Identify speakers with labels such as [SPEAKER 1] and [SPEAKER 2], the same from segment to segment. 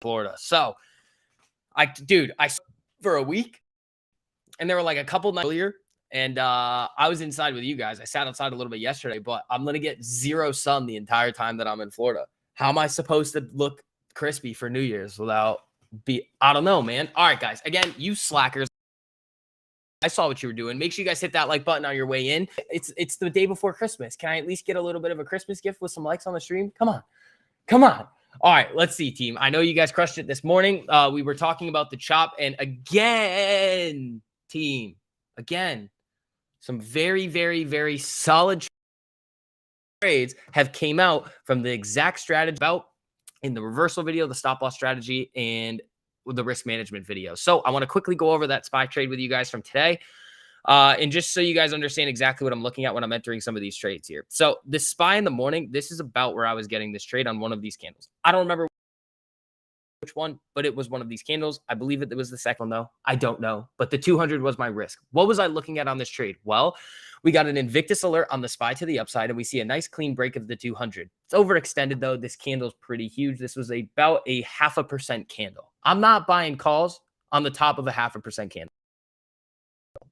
[SPEAKER 1] Florida. So I for a week, and there were like a couple nights earlier, and I was inside with you guys. I sat outside a little bit yesterday, but I'm going to get 0 sun the entire time that I'm in Florida. How am I supposed to look crispy for New Year's without I don't know, man. All right, guys. Again, you slackers. I saw what you were doing. Make sure you guys hit that like button on your way in. It's the day before Christmas. Can I at least get a little bit of a Christmas gift with some likes on the stream? Come on. Come on. All right, let's see, team. I know you guys crushed it this morning. We were talking about the chop, and again, team, again, some very, very, very solid trades have came out from the exact strategy about in the reversal video, the stop loss strategy, and the risk management video. So I want to quickly go over that SPY trade with you guys from today. And just so you guys understand exactly what I'm looking at when I'm entering some of these trades here. So the SPY in the morning, this is about where I was getting this trade on one of these candles. I don't remember which one, but it was one of these candles. I believe it was the second one, though. I don't know. But the 200 was my risk. What was I looking at on this trade? Well, we got an Invictus alert on the SPY to the upside, and we see a nice clean break of the 200. It's overextended, though. This candle's pretty huge. This was about a 0.5% candle. I'm not buying calls on the top of a 0.5% candle.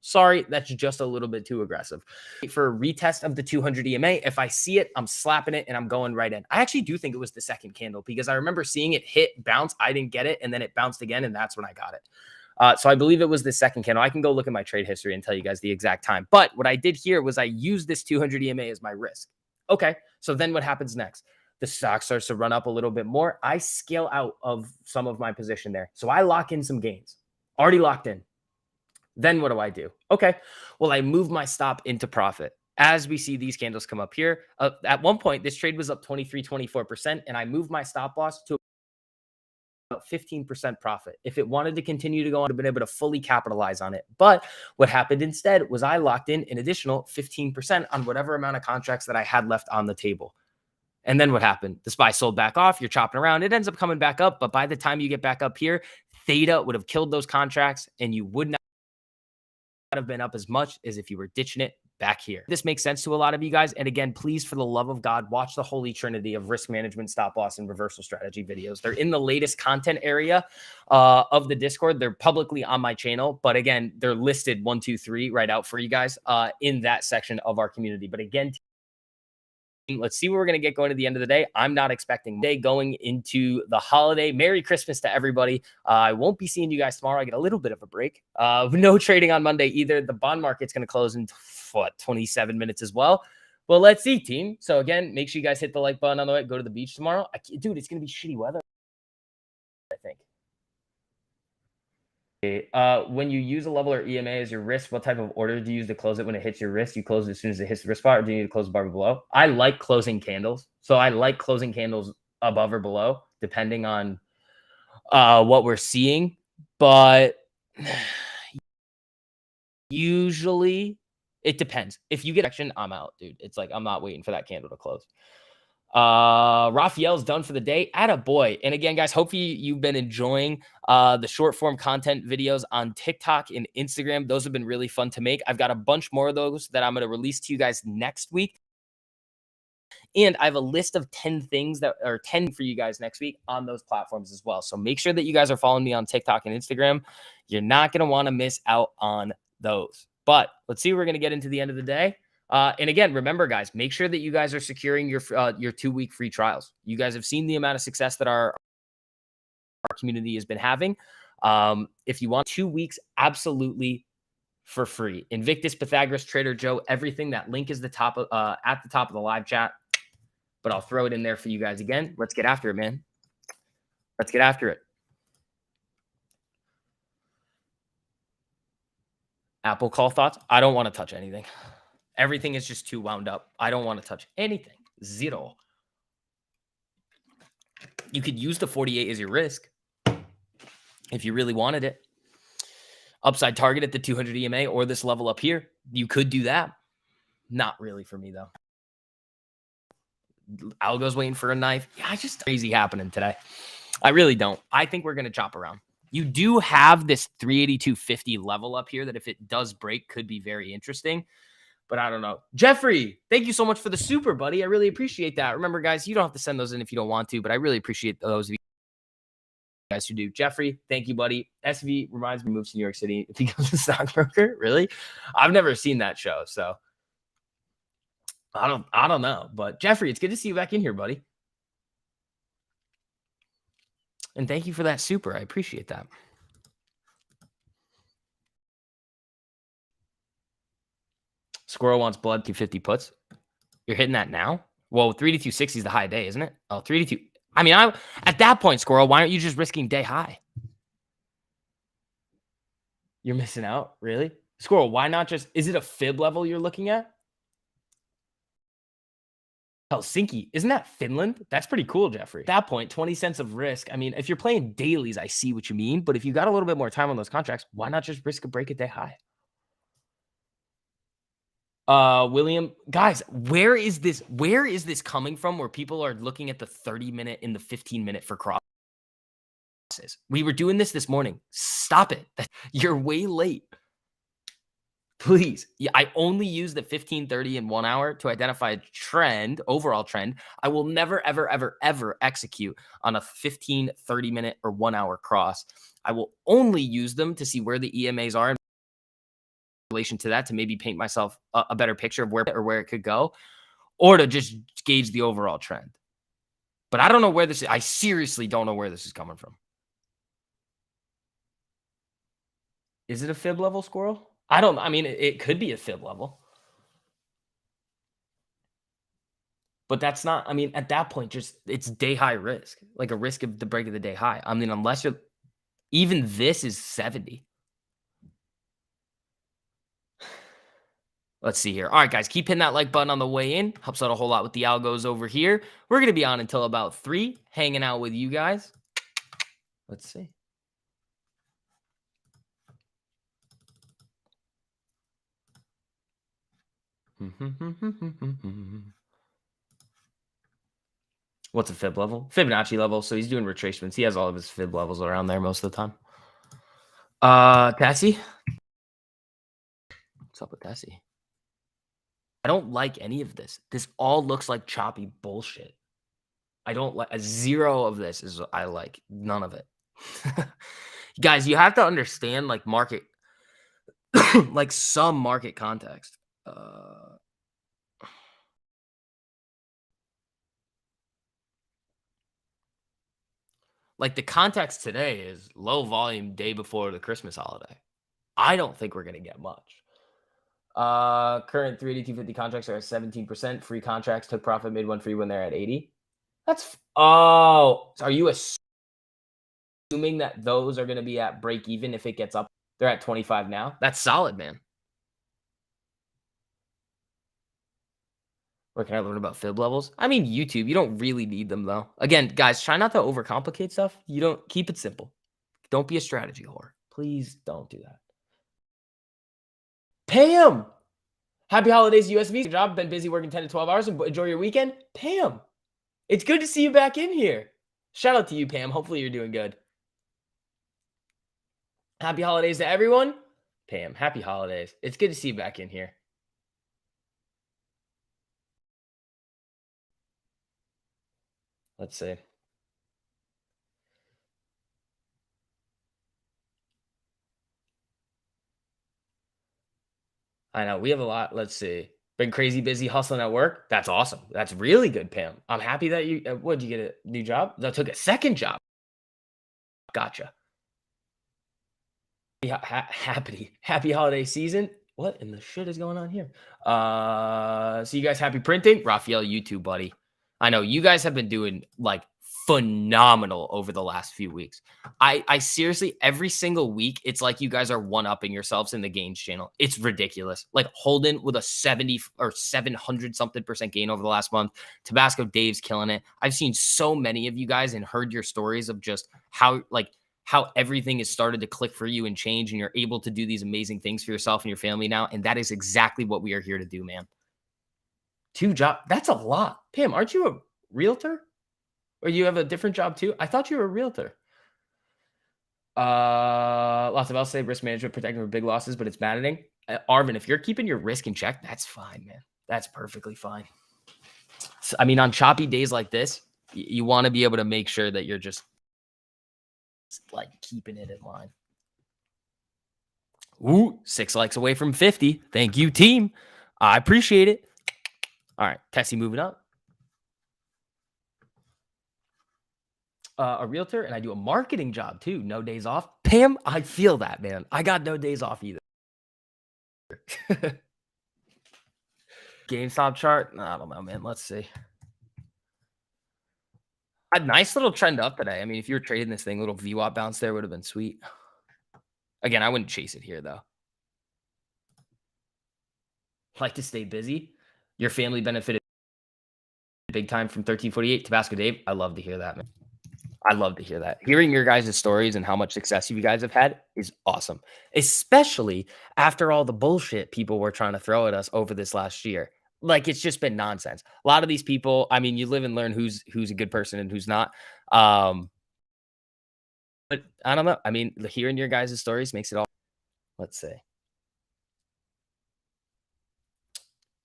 [SPEAKER 1] Sorry, that's just a little bit too aggressive. For a retest of the 200 EMA, if I see it, I'm slapping it and I'm going right in. I actually do think it was the second candle because I remember seeing it hit, bounce. I didn't get it, and then it bounced again, and that's when I got it. So I believe it was the second candle. I can go look at my trade history and tell you guys the exact time. But what I did here was I used this 200 EMA as my risk. Okay, so then what happens next? The stock starts to run up a little bit more. I scale out of some of my position there. So I lock in some gains. Already locked in. Then what do? Okay, well, I move my stop into profit. As we see these candles come up here, at one point, this trade was up 24%, and I moved my stop loss to about 15% profit. If it wanted to continue to go on, I would have been able to fully capitalize on it. But what happened instead was I locked in an additional 15% on whatever amount of contracts that I had left on the table. And then what happened? The SPY sold back off. You're chopping around. It ends up coming back up. But by the time you get back up here, theta would have killed those contracts, and you would not have been up as much as if you were ditching it back here. This makes sense to a lot of you guys. And again, please, for the love of God, watch the holy trinity of risk management, stop loss, and reversal strategy videos. They're in the latest content area of the Discord. They're publicly on my channel, but again, they're listed 1, 2, 3 right out for you guys in that section of our community. But again, let's see what we're going to get going at the end of the day. I'm not expecting day going into the holiday. Merry Christmas to everybody. I won't be seeing you guys tomorrow. I get a little bit of a break. No trading on Monday either. The bond market's going to close in 27 minutes as well. Well, let's see, team. So again, make sure you guys hit the like button on the way. Go to the beach tomorrow. Dude, it's going to be shitty weather, I think. When you use a level or EMA as your risk, what type of order do you use to close it when it hits your wrist? You close it as soon as it hits the wrist spot, or do you need to close the bar below? I like closing candles. So I like closing candles above or below, depending on what we're seeing. But usually it depends. If you get action, I'm out, dude. It's like I'm not waiting for that candle to close. Raphael's done for the day. Attaboy. And again, guys, hopefully you've been enjoying the short form content videos on TikTok and Instagram. Those have been really fun to make. I've got a bunch more of those that I'm going to release to you guys next week. And I have a list of 10 things that are 10 for you guys next week on those platforms as well. So make sure that you guys are following me on TikTok and Instagram. You're not going to want to miss out on those. But let's see, we're going to get into the end of the day. And again, remember, guys, make sure that you guys are securing your 2-week free trials. You guys have seen the amount of success that our community has been having. If you want 2 weeks, absolutely for free. Invictus, Pythagoras, Trader Joe, everything. That link is at the top of the live chat. But I'll throw it in there for you guys again. Let's get after it, man. Let's get after it. Apple call thoughts. I don't want to touch anything. Everything is just too wound up. I don't want to touch anything. Zero. You could use the 48 as your risk if you really wanted it. Upside target at the 200 EMA or this level up here. You could do that. Not really for me, though. Algo's waiting for a knife. Yeah, just crazy happening today. I really don't. I think we're going to chop around. You do have this 382.50 level up here that if it does break could be very interesting. But I don't know. Jeffrey, thank you so much for the super, buddy. I really appreciate that. Remember, guys, you don't have to send those in if you don't want to, but I really appreciate those of you guys who do. Jeffrey, thank you, buddy. SV reminds me moves to New York City. If he becomes a stockbroker, really? I've never seen that show, so I don't know. But Jeffrey, it's good to see you back in here, buddy. And thank you for that super. I appreciate that. Squirrel wants blood 250 puts. You're hitting that now? Well, 3 to 260 is the high day, isn't it? Oh, 3 to 2. I mean, at that point, Squirrel, why aren't you just risking day high? You're missing out, really? Squirrel, why not just, is it a fib level you're looking at? Helsinki, isn't that Finland? That's pretty cool, Jeffrey. At that point, 20 cents of risk. I mean, if you're playing dailies, I see what you mean. But if you got a little bit more time on those contracts, why not just risk a break at day high? William, guys, where is this coming from where people are looking at the 30-minute and the 15-minute for crosses? We were doing this morning. Stop it. You're way late. Please. Yeah, I only use the 15, 30, and 1 hour to identify a trend, overall trend. I will never, ever, ever, ever execute on a 15, 30-minute or 1 hour cross. I will only use them to see where the EMAs are in relation to that, to maybe paint myself a better picture of where it could go, or to just gauge the overall trend. But I don't know where this is. I seriously don't know where this is coming from. Is it a fib level, Squirrel? I mean, it could be a fib level. But that's not, I mean, at that point, just it's day high risk, like a risk of the break of the day high. I mean, unless you're, even this is 70. Let's see here. All right, guys, keep hitting that like button on the way in. Helps out a whole lot with the algos over here. We're going to be on until about 3, hanging out with you guys. Let's see. What's a fib level? Fibonacci level. So he's doing retracements. He has all of his fib levels around there most of the time. Tassie? What's up with Tassie? I don't like any of this. This all looks like choppy bullshit. I don't like, a zero of this is I like. None of it. Guys, you have to understand like market, like some market context. Like the context today is low volume day before the Christmas holiday. I don't think we're going to get much. Current 3 to 250 contracts are at 17%. Free contracts took profit, made one free when they're at 80. That's, oh, are you assuming that those are going to be at break even if it gets up? They're at 25 now. That's solid, man. Where can I learn about fib levels? I mean, YouTube. You don't really need them, though. Again, guys, try not to overcomplicate stuff. You don't, keep it simple. Don't be a strategy whore. Please don't do that. Pam! Happy holidays, USV. Good job. Been busy working 10 to 12 hours. Enjoy your weekend. Pam, it's good to see you back in here. Shout out to you, Pam. Hopefully you're doing good. Happy holidays to everyone. Pam, happy holidays. It's good to see you back in here. Let's see. I know we have a lot. Let's see. Been crazy busy hustling at work. That's awesome. That's really good, Pam. I'm happy that you, what, did you get a new job? That took a second job. Gotcha. Happy holiday season. What in the shit is going on here? So you guys happy printing? Raphael, YouTube, buddy. I know you guys have been doing like phenomenal over the last few weeks. I seriously, every single week, it's like you guys are one-upping yourselves in the gains channel. It's ridiculous. Like Holden with a 70 or 700 something % gain over the last month. Tabasco Dave's killing it. I've seen so many of you guys and heard your stories of just how everything has started to click for you and change, and you're able to do these amazing things for yourself and your family now. And that is exactly what we are here to do, man. 2 jobs. That's a lot. Pam, aren't you a realtor? Or you have a different job too? I thought you were a realtor. Lots of else say risk management, protecting from big losses, but it's maddening. Arvin, if you're keeping your risk in check, that's fine, man. That's perfectly fine. So, I mean, on choppy days like this, you want to be able to make sure that you're just like keeping it in line. Ooh, 6 likes away from 50. Thank you, team. I appreciate it. All right, Tessie moving up. A realtor, and I do a marketing job too. No days off. Pam, I feel that, man. I got no days off either. GameStop chart. I don't know, man. Let's see. A nice little trend up today. I mean, if you were trading this thing, little VWAP bounce there would have been sweet. Again, I wouldn't chase it here though. Like to stay busy. Your family benefited big time from 1348. Tabasco Dave. I love to hear that, man. I love to hear that. Hearing your guys' stories and how much success you guys have had is awesome, especially after all the bullshit people were trying to throw at us over this last year. Like, it's just been nonsense. A lot of these people, I mean, you live and learn who's a good person and who's not. But I don't know. I mean, hearing your guys' stories makes it all. Let's see.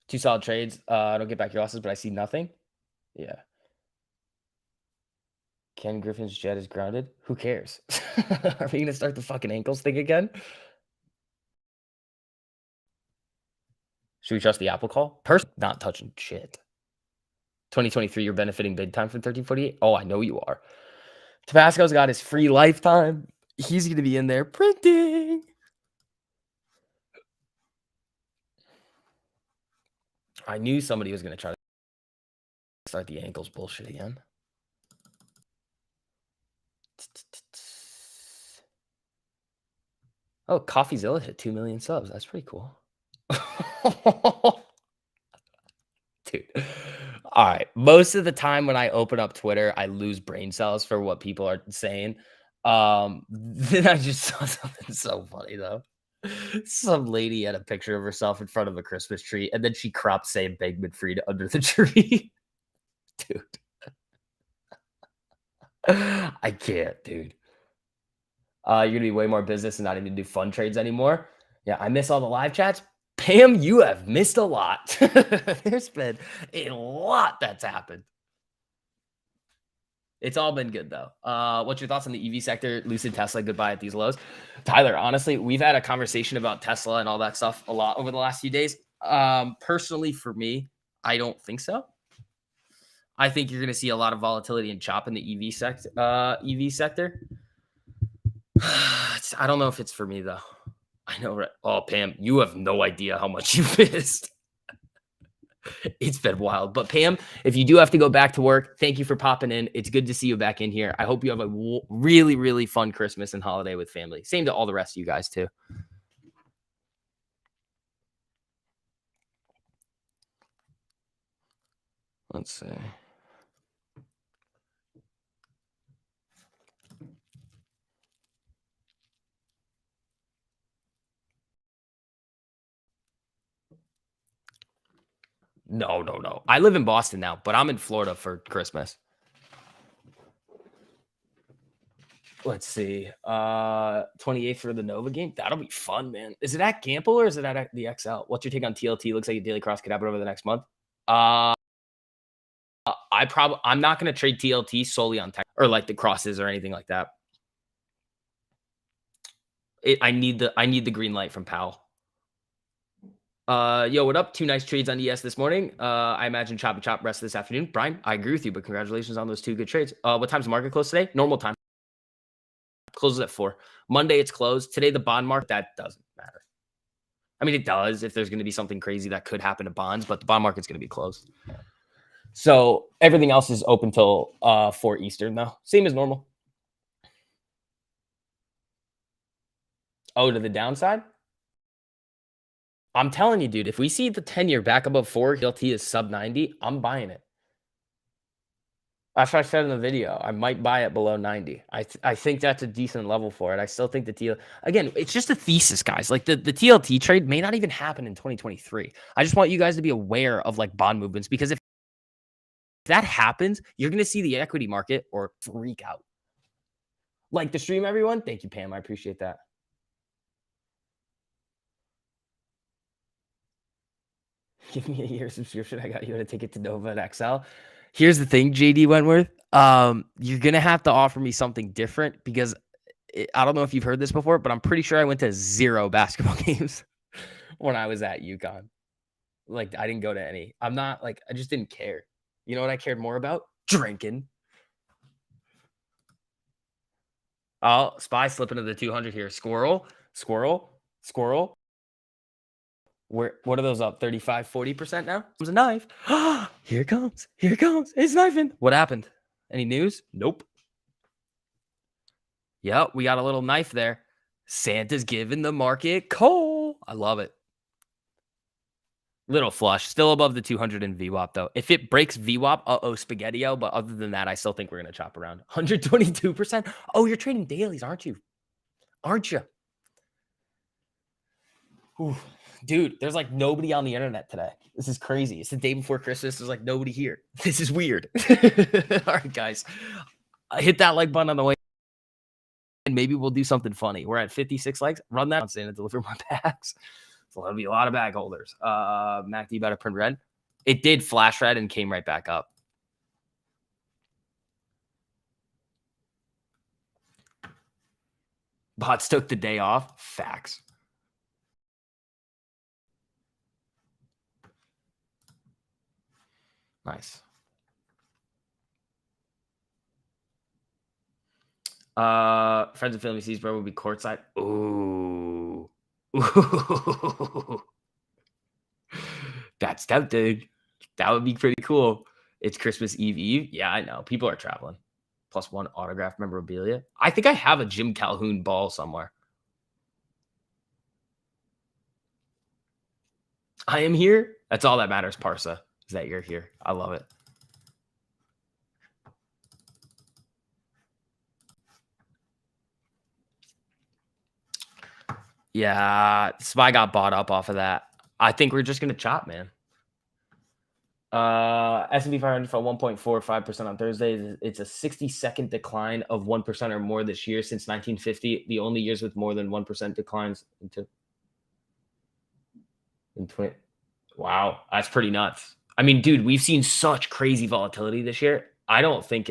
[SPEAKER 1] 2 solid trades. I don't get back your losses, but I see nothing. Yeah. Ken Griffin's jet is grounded. Who cares? Are we gonna start the fucking ankles thing again? Should we trust the Apple call? Not touching shit. 2023, you're benefiting big time from 1348. Oh, I know you are. Tabasco's got his free lifetime. He's gonna be in there printing. I knew somebody was gonna try to start the ankles bullshit again. Oh, CoffeeZilla hit 2 million subs. That's pretty cool. Dude. All right. Most of the time when I open up Twitter, I lose brain cells for what people are saying. Then I just saw something so funny though. Some lady had a picture of herself in front of a Christmas tree, and then she cropped Sam Bankman-Fried under the tree. Dude. I can't, dude. You're gonna be way more business and not even do fun trades anymore. Yeah, I miss all the live chats. Pam, you have missed a lot. There's been a lot that's happened. It's all been good though. What's your thoughts on the EV sector? Lucid Tesla, goodbye at these lows. Tyler, honestly, we've had a conversation about Tesla and all that stuff a lot over the last few days. Personally, for me, I don't think so. I think you're going to see a lot of volatility and chop in the EV sector. I don't know if it's for me though. I know, right? Oh, Pam, you have no idea how much you missed. It's been wild. But Pam, if you do have to go back to work, thank you for popping in. It's good to see you back in here. I hope you have a really, really fun Christmas and holiday with family. Same to all the rest of you guys too. Let's see. No. I live in Boston now, but I'm in Florida for Christmas. Let's see. 28th for the Nova game. That'll be fun, man. Is it at Gamble or is it at the XL? What's your take on TLT? Looks like a daily cross could happen over the next month. I'm not going to trade TLT solely on tech or like the crosses or anything like that. I need the green light from Powell. Yo, what up? 2 nice trades on ES this morning. I imagine chop rest this afternoon. Brian, I agree with you, but congratulations on those 2 good trades. What time's the market close today? Normal time. Closes at 4. Monday it's closed. Today the bond market, that doesn't matter. I mean, it does if there's going to be something crazy that could happen to bonds, but the bond market's going to be closed. So everything else is open till 4 Eastern though. Same as normal. Oh, to the downside? I'm telling you, dude, if we see the 10-year back above 4, TLT is sub 90, I'm buying it. That's what I said in the video. I might buy it below 90. I think that's a decent level for it. I still think the TL, again, it's just a thesis, guys. Like the TLT trade may not even happen in 2023. I just want you guys to be aware of like bond movements, because if that happens, you're going to see the equity market or freak out. Like the stream, everyone. Thank you, Pam. I appreciate that. Give me a year subscription. I got you a ticket to Nova and XL. Here's the thing, JD Wentworth. You're gonna have to offer me something different, because I don't know if you've heard this before, but I'm pretty sure I went to 0 basketball games when I was at UConn. Like, I didn't go to any. I'm not like, I just didn't care. You know what I cared more about? Drinking. Oh, Spy slipping to the 200 here. Squirrel, squirrel, squirrel. What are those up? 35, 40% now? Comes a knife. Here it comes. Here it comes. It's knifing. What happened? Any news? Nope. Yep, we got a little knife there. Santa's giving the market coal. I love it. Little flush. Still above the 200 in VWAP, though. If it breaks VWAP, spaghetti-o. But other than that, I still think we're going to chop around. 122%. Oh, you're trading dailies, aren't you? Aren't you? Ooh. Dude, there's like nobody on the internet today. This is crazy. It's the day before Christmas. There's like nobody here. This is weird. All right, guys. Hit that like button on the way. And maybe we'll do something funny. We're at 56 likes. Run that on Santa, deliver my bags. So that'll be a lot of bag holders. Mac, do you better print red? It did flash red and came right back up. Bots took the day off. Facts. Nice. Friends and family sees bro will be courtside. Ooh. Ooh. That's tempting. That would be pretty cool. It's Christmas Eve. Yeah, I know. People are traveling. +1 autograph memorabilia. I think I have a Jim Calhoun ball somewhere. I am here. That's all that matters, Parsa, is that you're here. I love it. Yeah, Spy got bought up off of that. I think we're just going to chop, man. S&P 500 fell 1.45% on Thursday. It's a 60-second decline of 1% or more this year since 1950. The only years with more than 1% declines in 20. Wow, that's pretty nuts. I mean, dude, we've seen such crazy volatility this year. I don't think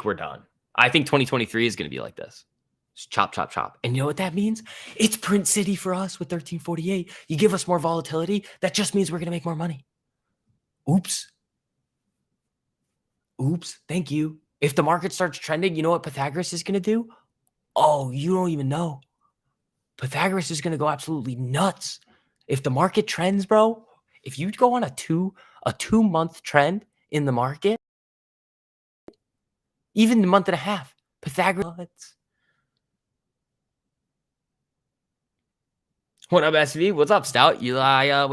[SPEAKER 1] we're done. I think 2023 is going to be like this. Just chop, chop, chop. And you know what that means? It's print city for us with 1348. You give us more volatility. That just means we're going to make more money. Oops. Thank you. If the market starts trending, you know what Pythagoras is going to do? Oh, you don't even know. Pythagoras is going to go absolutely nuts. If the market trends, bro, if you go on a 2-month trend in the market, even the month and a half, Pythagoras. What up, SV? What's up, Stout? What do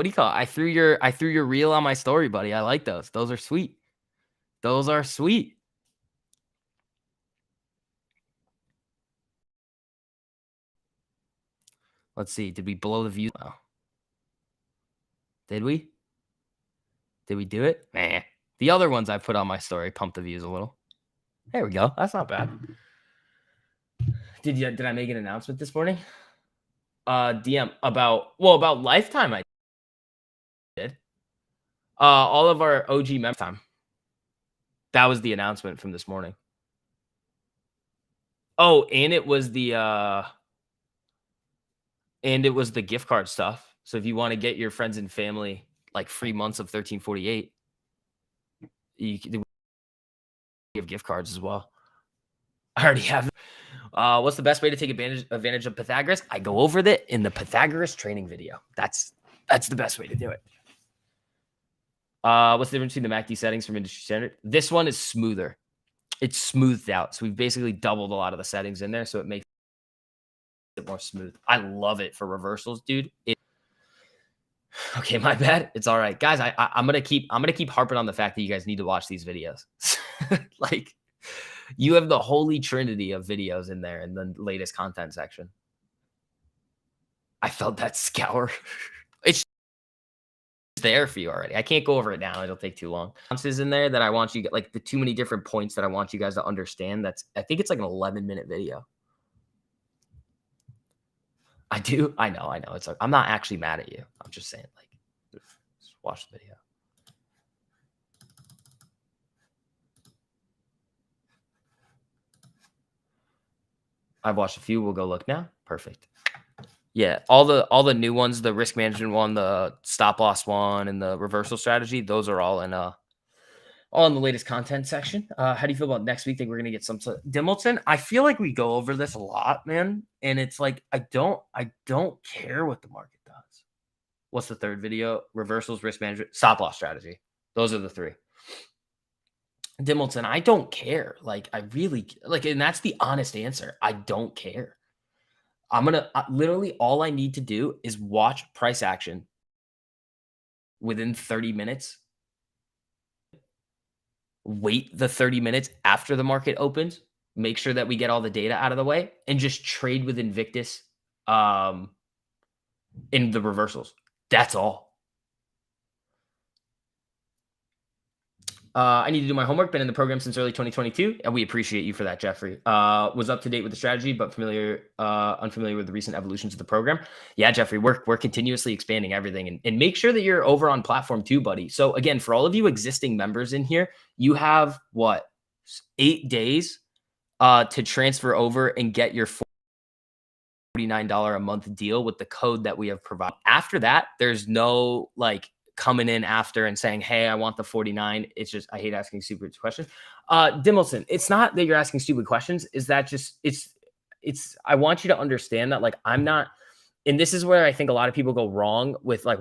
[SPEAKER 1] you call it? I threw your reel on my story, buddy. I like those. Those are sweet. Those are sweet. Let's see. Did we blow the views? Oh. Did we? Did we do it? Nah. The other ones I put on my story pumped the views a little. There we go. That's not bad. Did I make an announcement this morning? DM about Lifetime. I did. All of our OG members time. That was the announcement from this morning. Oh, and it was the gift card stuff. So if you want to get your friends and family like free months of 1348, we have gift cards as well. I already have. What's the best way to take advantage of Pythagoras? I go over that in the Pythagoras training video. That's the best way to do it. What's the difference between the MACD settings from industry standard? This one is smoother. It's smoothed out. So we've basically doubled a lot of the settings in there, so it makes it more smooth. I love it for reversals, dude. Okay, my bad. It's all right, guys. I'm gonna keep harping on the fact that you guys need to watch these videos. Like, you have the holy trinity of videos in there in the latest content section. I felt that scour. It's there for you already. I can't go over it now. It'll take too long. Is in there that I want you to, like, the too many different points that I want you guys to understand. I think it's like an 11-minute video. I do. I know. It's like, I'm not actually mad at you. I'm just saying, like, just watch the video. I've watched a few. We'll go look now. Perfect. Yeah, all the new ones, the risk management one, the stop loss one, and the reversal strategy, those are all in the latest content section. How do you feel about next week? Think we're gonna get some Dimmelton? I feel like we go over this a lot, man. And it's like I don't care what the market does. What's the third video? Reversals, risk management, stop loss strategy. Those are the three. Dimmelton, I don't care. Like I really like, and that's the honest answer. I don't care. I'm gonna literally all I need to do is watch price action within 30 minutes. Wait the 30 minutes after the market opens, make sure that we get all the data out of the way, and just trade with Invictus in the reversals. That's all. I need to do my homework. Been in the program since early 2022, and we appreciate you for that, Jeffrey. Was up to date with the strategy, but unfamiliar with the recent evolutions of the program. Yeah, Jeffrey, we're continuously expanding everything, and make sure that you're over on platform too, buddy. So again, for all of you existing members in here, you have 8 days to transfer over and get your $49 a month deal with the code that we have provided. After that, there's no like coming in after and saying, hey, I want the 49. It's just, I hate asking stupid questions. Dimmelson, it's not that you're asking stupid questions. Is that just, I want you to understand that like, I'm not, and this is where I think a lot of people go wrong with like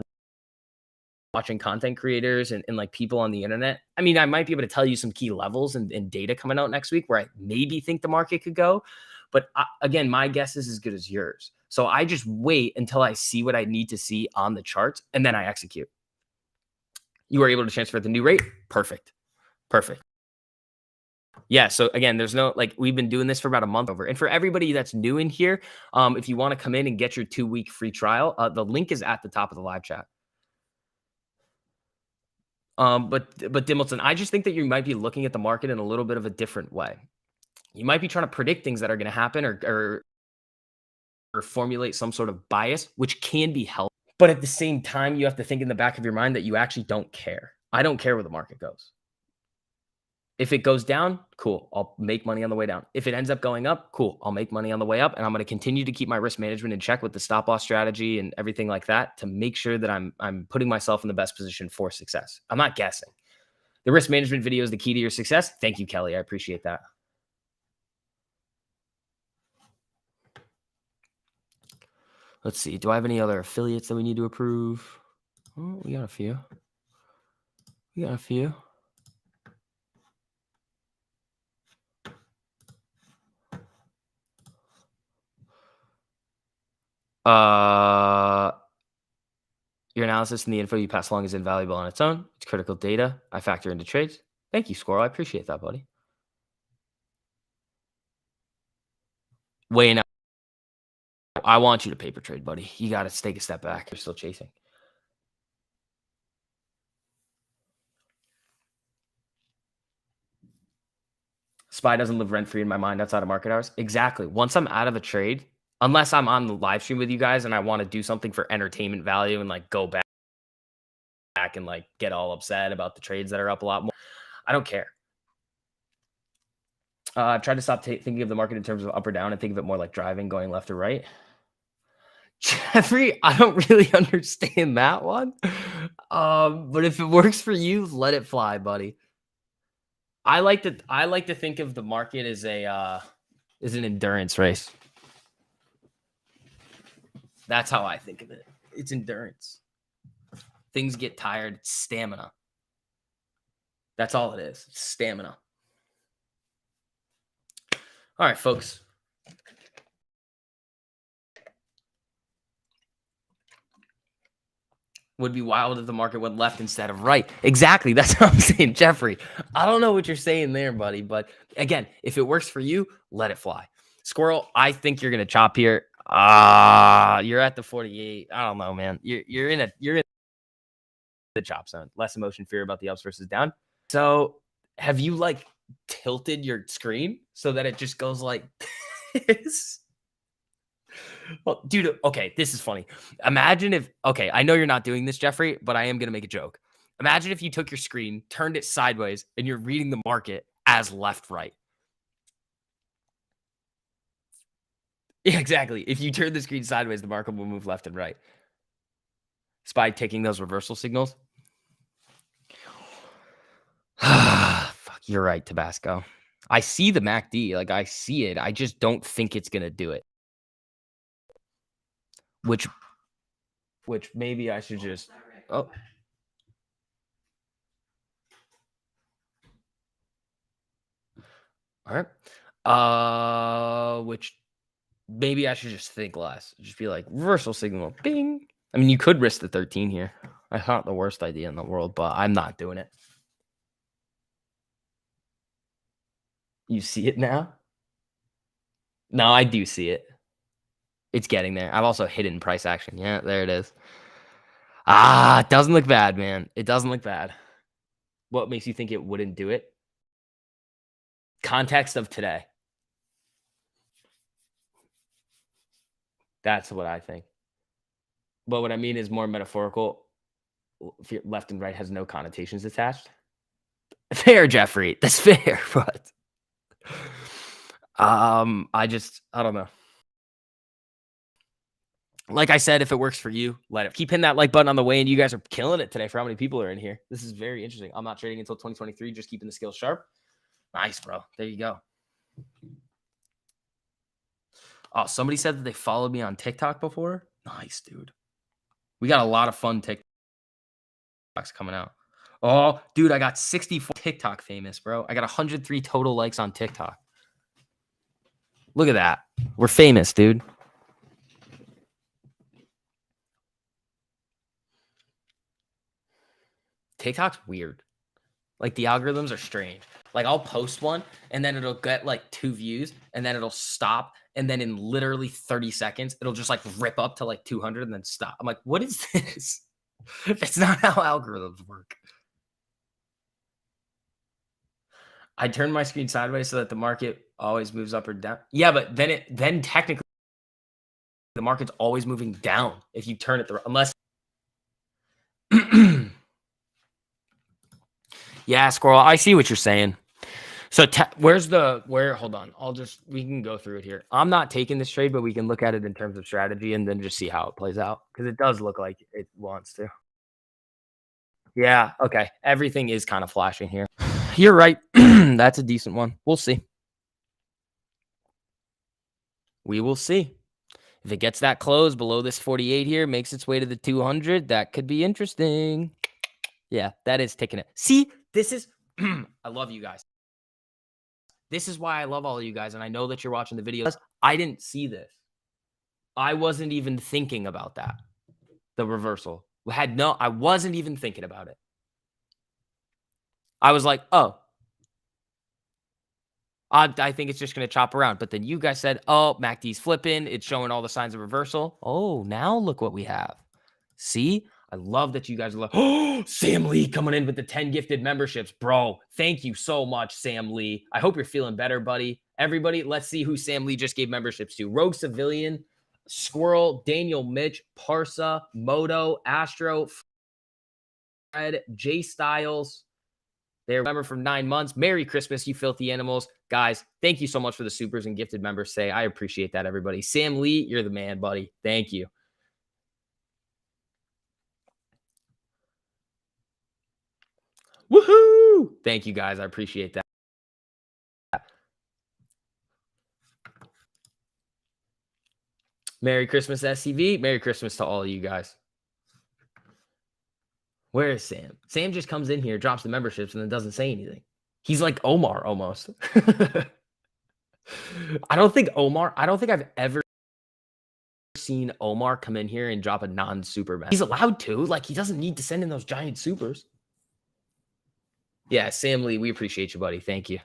[SPEAKER 1] watching content creators and like people on the internet. I mean, I might be able to tell you some key levels and data coming out next week where I maybe think the market could go. But again, my guess is as good as yours. So I just wait until I see what I need to see on the charts and then I execute. You are able to transfer at the new rate. Perfect. Yeah. So again, there's no, like, we've been doing this for about a month over. And for everybody that's new in here, if you want to come in and get your 2-week free trial, the link is at the top of the live chat. But Dimmelton, I just think that you might be looking at the market in a little bit of a different way. You might be trying to predict things that are going to happen or formulate some sort of bias, which can be helpful. But at the same time, you have to think in the back of your mind that you actually don't care. I don't care where the market goes. If it goes down, cool. I'll make money on the way down. If it ends up going up, cool. I'll make money on the way up. And I'm going to continue to keep my risk management in check with the stop loss strategy and everything like that to make sure that I'm putting myself in the best position for success. I'm not guessing. The risk management video is the key to your success. Thank you, Kelly. I appreciate that. Let's see. Do I have any other affiliates that we need to approve? Oh, we got a few. Your analysis and the info you pass along is invaluable on its own. It's critical data I factor into trades. Thank you, Squirrel. I appreciate that, buddy. Wayne, I want you to paper trade, buddy. You got to take a step back. You're still chasing. SPY doesn't live rent-free in my mind outside of market hours. Exactly. Once I'm out of a trade, unless I'm on the live stream with you guys and I want to do something for entertainment value and like go back and like get all upset about the trades that are up a lot more, I don't care. I've tried to stop thinking of the market in terms of up or down and think of it more like driving, going left or right. Jeffrey, I don't really understand that one. But if it works for you, let it fly, buddy. I like to think of the market as an endurance race. That's how I think of it. It's endurance. Things get tired. It's stamina. That's all it is. It's stamina. All right, folks. Would be wild if the market went left instead of right. Exactly. That's what I'm saying, Jeffrey. I don't know what you're saying there, buddy. But again, if it works for you, let it fly. Squirrel, I think you're gonna chop here. You're at the 48. I don't know, man. You're in the chop zone. Less emotion, fear about the ups versus down. So have you like tilted your screen so that it just goes like this? Well, dude, okay, this is funny. Imagine if, okay, I know you're not doing this, Jeffrey, but I am going to make a joke. Imagine if you took your screen, turned it sideways, and you're reading the market as left, right. Yeah, exactly. If you turn the screen sideways, the market will move left and right. Spy taking those reversal signals. Fuck, you're right, Tabasco. I see the MACD, like I see it. I just don't think it's gonna do it. Which maybe I should just. Oh, all right. Which maybe I should just think less. Just be like reversal signal, bing. I mean, you could risk the 13 here. I thought the worst idea in the world, but I'm not doing it. You see it now? No, I do see it. It's getting there. I've also hidden price action. Yeah, there it is. Ah, it doesn't look bad, man. It doesn't look bad. What makes you think it wouldn't do it? Context of today. That's what I think. But what I mean is more metaphorical. If your left and right has no connotations attached. Fair, Jeffrey. That's fair, but I don't know. Like I said, if it works for you, let it. Keep hitting that like button on the way, and you guys are killing it today for how many people are in here. This is very interesting. I'm not trading until 2023, just keeping the skills sharp. Nice, bro. There you go. Oh, somebody said that they followed me on TikTok before. Nice, dude. We got a lot of fun TikToks coming out. Oh, dude, I got 64 TikTok famous, bro. I got 103 total likes on TikTok. Look at that. We're famous, dude. TikTok's weird. Like the algorithms are strange. Like I'll post one and then it'll get like 2 views and then it'll stop. And then in literally 30 seconds, it'll just like rip up to like 200 and then stop. I'm like, what is this? That's not how algorithms work. I turn my screen sideways so that the market always moves up or down. Yeah, but then technically the market's always moving down if you turn it unless yeah, Squirrel, I see what you're saying. So hold on. We can go through it here. I'm not taking this trade, but we can look at it in terms of strategy and then just see how it plays out because it does look like it wants to. Yeah, okay. Everything is kind of flashing here. You're right. That's a decent one. We'll see. We will see. If it gets that close below this 48 here, makes its way to the 200, that could be interesting. Yeah, that is taking it. See, this is I love you guys. This is why I love all of you guys, and I know that you're watching the videos. I didn't see this. I wasn't even thinking about that. The reversal. I wasn't even thinking about it. I was like, oh, I think it's just going to chop around. But then you guys said, oh, MACD's flipping. It's showing all the signs of reversal. Oh, now look what we have. See? I love that you guys are like, oh, Sam Lee coming in with the 10 gifted memberships. Bro, thank you so much, Sam Lee. I hope you're feeling better, buddy. Everybody, let's see who Sam Lee just gave memberships to. Rogue Civilian, Squirrel, Daniel Mitch, Parsa, Moto, Astro, Fred, Jay Styles. They remember from 9 months. Merry Christmas, you filthy animals. Guys, thank you so much for the supers and gifted members. I appreciate that, everybody. Sam Lee, you're the man, buddy. Thank you. Woohoo! Thank you, guys. I appreciate that. Merry Christmas, SCV. Merry Christmas to all of you guys. Where is Sam? Sam just comes in here, drops the memberships, and then doesn't say anything. He's like Omar almost. I don't think I've ever seen Omar come in here and drop a non-super message. He's allowed to. Like, he doesn't need to send in those giant supers. Yeah, Sam Lee, we appreciate you, buddy. Thank you.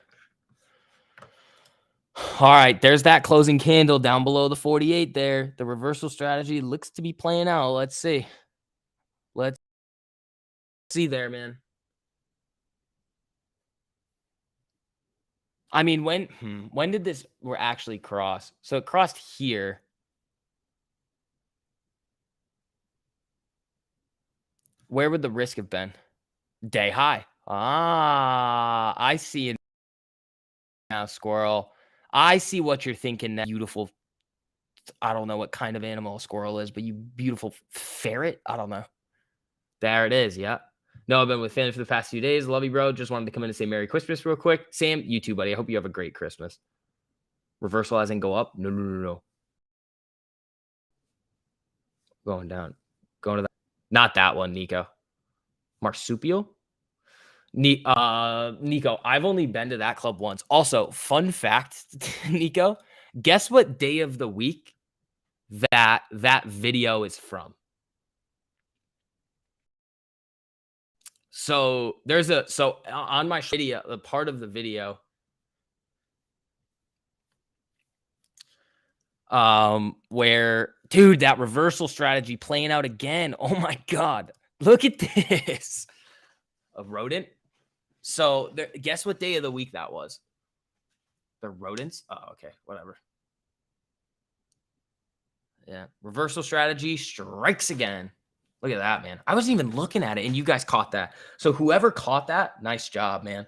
[SPEAKER 1] All right, there's that closing candle down below the 48 there. The reversal strategy looks to be playing out. Let's see. Let's see there, man. I mean, when did this actually cross? So it crossed here. Where would the risk have been? Day high. Ah, I see it now, Squirrel. I see what you're thinking now, beautiful I don't know what kind of animal a squirrel is, but you beautiful ferret. I don't know. There it is. Yeah. No, I've been with family for the past few days. Love you, bro. Just wanted to come in and say Merry Christmas real quick. Sam, you too, buddy. I hope you have a great Christmas. Reversal as in go up? No, no, no, no. Going down. Going to that. Not that one, Nico. Marsupial? Nico, I've only been to that club once. Also, fun fact, Nico, guess what day of the week that video is from? So on my video, the part of the video, where dude, that reversal strategy playing out again. Oh my god, look at this. A rodent. So guess what day of the week that was? The rodents. Oh, okay, whatever. Yeah, reversal strategy strikes again. Look at that, man. I wasn't even looking at it, and you guys caught that. So whoever caught that, nice job, man.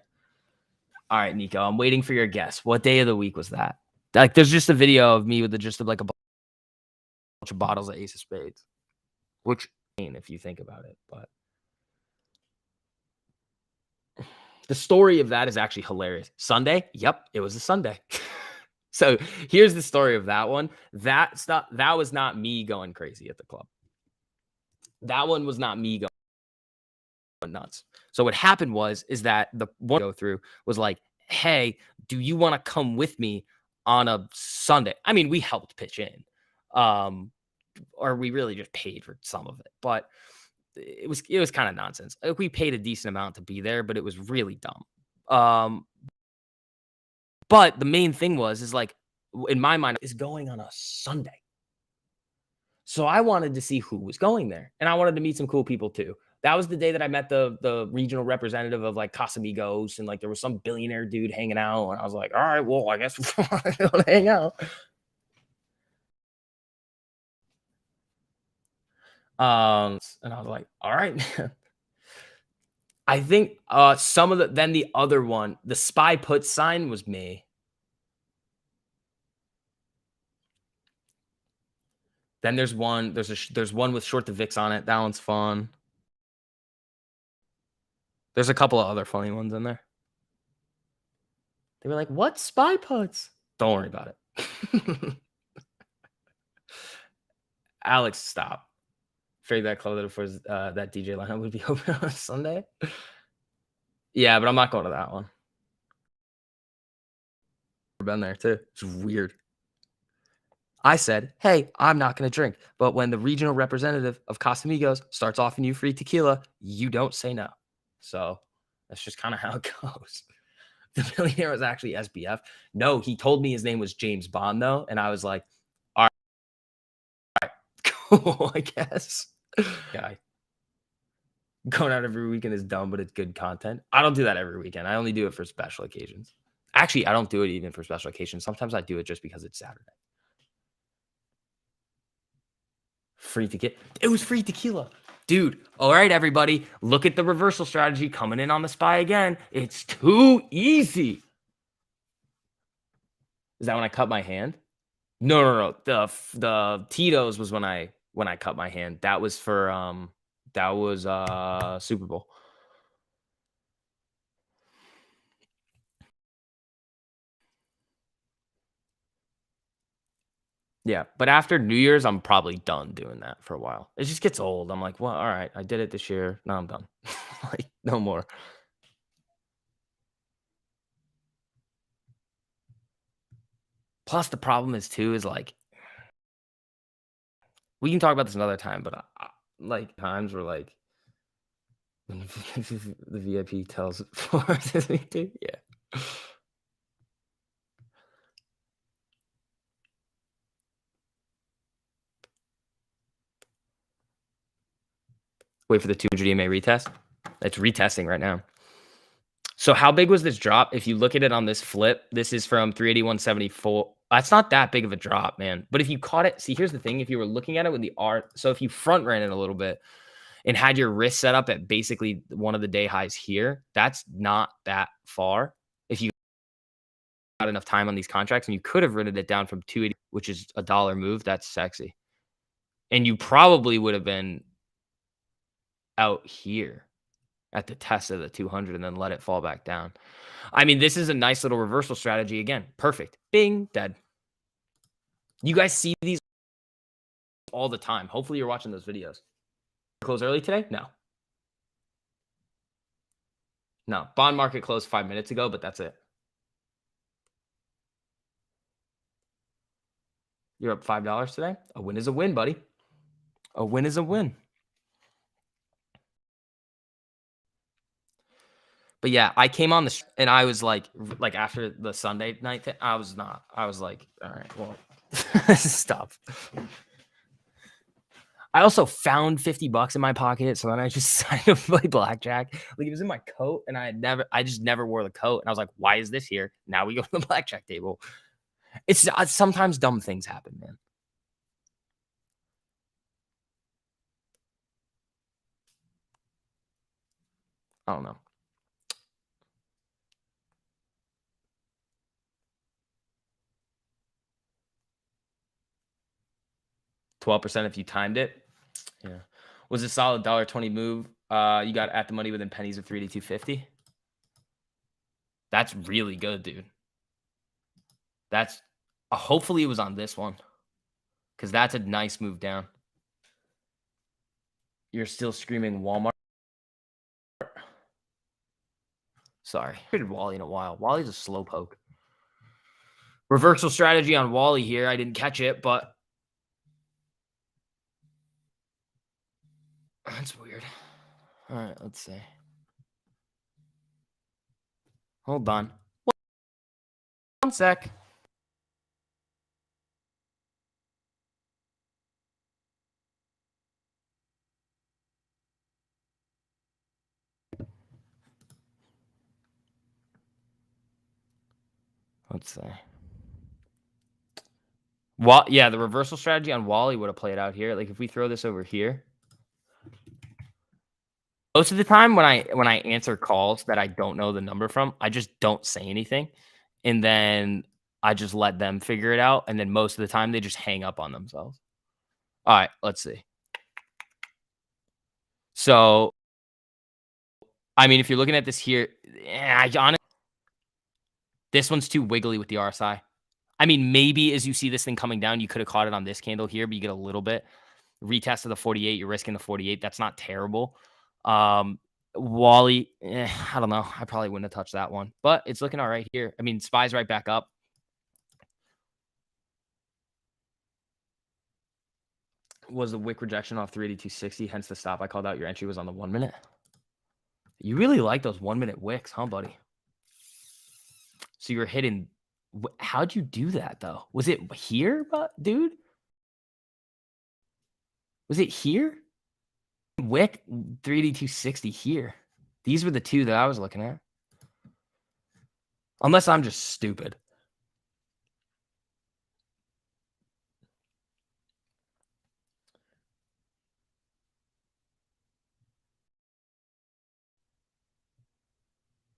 [SPEAKER 1] All right, Nico, I'm waiting for your guess. What day of the week was that? Like, there's just a video of me with like a bunch of bottles of Ace of Spades, which, if you think about it, but the story of that is actually hilarious. Sunday? Yep, it was a Sunday. So here's the story of that one. That was not me going crazy at the club. That one was not me going nuts. So what happened is that the one go through was like, hey, do you want to come with me on a Sunday? I mean, we helped pitch in. Or we really just paid for some of it, but it was kind of nonsense. Like, we paid a decent amount to be there, but it was really dumb. But the main thing is like, in my mind, is going on a Sunday. So I wanted to see who was going there, and I wanted to meet some cool people too. That was the day that I met the regional representative of like Casamigos, and like there was some billionaire dude hanging out, and I was like, all right, well, I guess we'll hang out. And I was like, all right. I think then the other one, the spy put sign was me. Then there's one with Short the Vix on it. That one's fun. There's a couple of other funny ones in there. They were like, what spy puts? Don't worry about it. Alex, stop. Afraid that club that DJ lineup would be open on Sunday. Yeah, but I'm not going to that one. I've been there too. It's weird. I said, hey, I'm not going to drink. But when the regional representative of Casamigos starts offering you free tequila, you don't say no. So that's just kind of how it goes. The billionaire was actually SBF. No, he told me his name was James Bond, though. And I was like, all right, cool, I guess. Guy. Going out every weekend is dumb, but it's good content. I don't do that every weekend. I only do it for special occasions. Actually, I don't do it even for special occasions. Sometimes I do it just because it's Saturday. Free tequila. It was free tequila. Dude, all right, everybody. Look at the reversal strategy coming in on the spy again. It's too easy. Is that when I cut my hand? No. The Tito's was when I cut my hand. That was for Super Bowl. Yeah, but after New Year's, I'm probably done doing that for a while. It just gets old. I'm like, well, all right, I did it this year. Now I'm done. Like, no more. Plus, the problem is like, we can talk about this another time, but like times where like when the VIP tells yeah. Wait for the 200 EMA retest. It's retesting right now. So how big was this drop? If you look at it on this flip, this is from 381.74. That's not that big of a drop, man. But if you caught it, see, here's the thing. If you were looking at it with the R, so if you front ran it a little bit and had your wrist set up at basically one of the day highs here, that's not that far. If you not enough time on these contracts, and you could have written it down from 280, which is a dollar move. That's sexy. And you probably would have been out here at the test of the 200 and then let it fall back down. I mean, this is a nice little reversal strategy. Again, perfect. Bing, dead. You guys see these all the time. Hopefully you're watching those videos. Close early today? No. No. Bond market closed 5 minutes ago, but that's it. You're up $5 today? A win is a win, buddy. A win is a win. But yeah, I came on the and I was like after the Sunday night thing, I was like, all right, well, stop. I also found $50 in my pocket, so then I just decided to play blackjack. Like, it was in my coat, and I just never wore the coat, and I was like, why is this here? Now we go to the blackjack table. It's sometimes dumb things happen, man. I don't know. $12% if you timed it. Yeah. Was a solid $1.20 move. You got at the money within pennies of 3 to 250. That's really good, dude. That's hopefully it was on this one, because that's a nice move down. You're still screaming Walmart. Sorry. I traded Wally in a while. Wally's a slow poke. Reversal strategy on Wally here. I didn't catch it, but that's weird. All right, let's see. Hold on. 1 sec. Let's see. Yeah, the reversal strategy on Wally would have played out here. Like, if we throw this over here. Most of the time when I answer calls that I don't know the number from, I just don't say anything. And then I just let them figure it out. And then most of the time they just hang up on themselves. All right, let's see. So, I mean, if you're looking at this here, this one's too wiggly with the RSI. I mean, maybe as you see this thing coming down, you could have caught it on this candle here, but you get a little bit. Retest of the 48, you're risking the 48. That's not terrible. Wally, I don't know. I probably wouldn't have touched that one, but it's looking all right here. I mean, SPY's right back up. Was the wick rejection off 382.60, hence the stop I called out. Your entry was on the 1 minute. You really like those 1 minute wicks, huh, buddy? So you were hitting. How'd you do that, though? Was it here, dude? Was it here? Wick 382.60 here. These were the two that I was looking at. Unless I'm just stupid.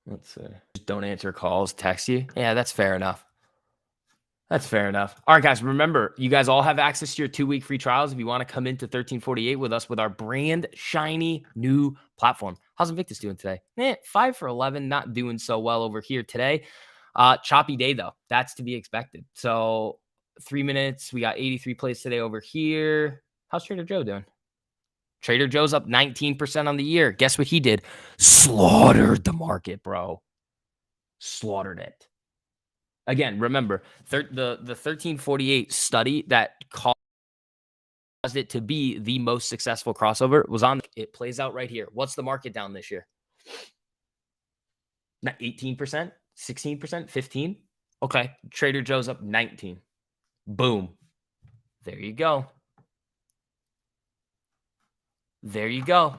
[SPEAKER 1] Let's see. Just don't answer calls, text you. Yeah, that's fair enough. That's fair enough. All right, guys, remember, you guys all have access to your 2-week free trials if you want to come into 1348 with us with our brand shiny new platform. How's Invictus doing today? 5 for 11, not doing so well over here today. Choppy day, though. That's to be expected. So 3 minutes. We got 83 plays today over here. How's Trader Joe doing? Trader Joe's up 19% on the year. Guess what he did? Slaughtered the market, bro. Slaughtered it. Again, remember, the 1348 study that caused it to be the most successful crossover was on. It plays out right here. What's the market down this year? Not 18%, 16%, 15? Okay, Trader Joe's up 19. Boom. There you go. There you go.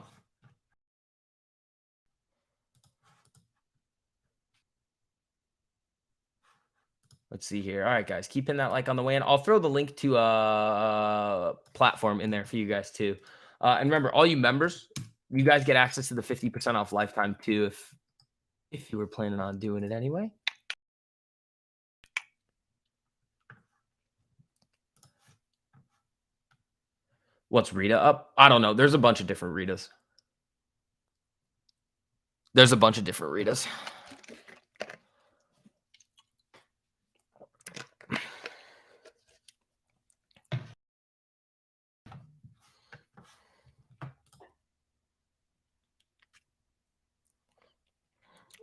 [SPEAKER 1] Let's see here. All right, guys, keep hitting that like on the way in. I'll throw the link to a platform in there for you guys too. And remember, all you members, you guys get access to the 50% off lifetime too if you were planning on doing it anyway. What's Rita up? I don't know. There's a bunch of different Ritas. There's a bunch of different Ritas.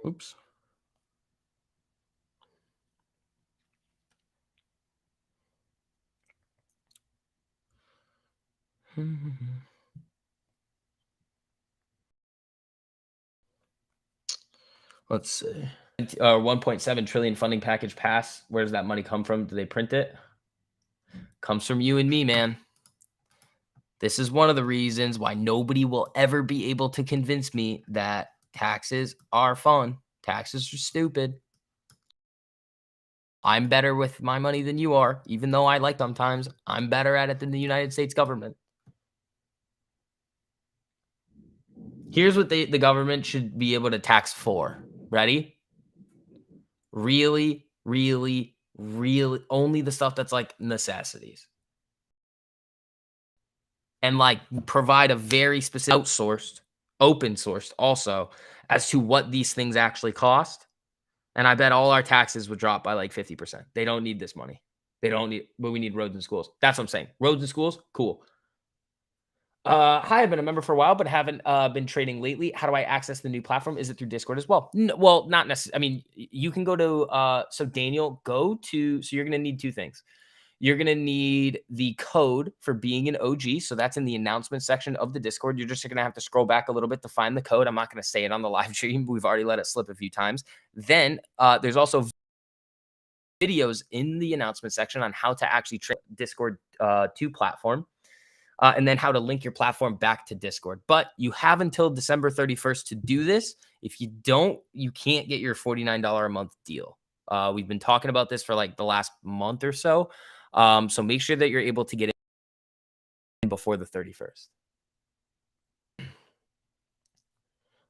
[SPEAKER 1] Oops. Let's see. 1.7 trillion funding package pass. Where does that money come from? Do they print it? Comes from you and me, man. This is one of the reasons why nobody will ever be able to convince me that taxes are fun. Taxes are stupid. I'm better with my money than you are, even though I like sometimes. I'm better at it than the United States government. Here's what the government should be able to tax for. Ready? Really, really, really only the stuff that's like necessities. And like provide a very specific outsourced, open sourced also as to what these things actually cost. And I bet all our taxes would drop by like 50%. They don't need this money. They don't need, but we need roads and schools. That's what I'm saying. Roads and schools, cool. Hi, I've been a member for a while, but haven't been trading lately. How do I access the new platform? Is it through Discord as well? No, well, not necessarily. I mean, you can go to, so Daniel, so you're going to need two things. You're going to need the code for being an OG. So that's in the announcement section of the Discord. You're just going to have to scroll back a little bit to find the code. I'm not going to say it on the live stream. We've already let it slip a few times. Then there's also videos in the announcement section on how to actually Discord to platform. And then how to link your platform back to Discord. But you have until December 31st to do this. If you don't, you can't get your $49 a month deal. We've been talking about this for like the last month or so. So make sure that you're able to get in before the 31st.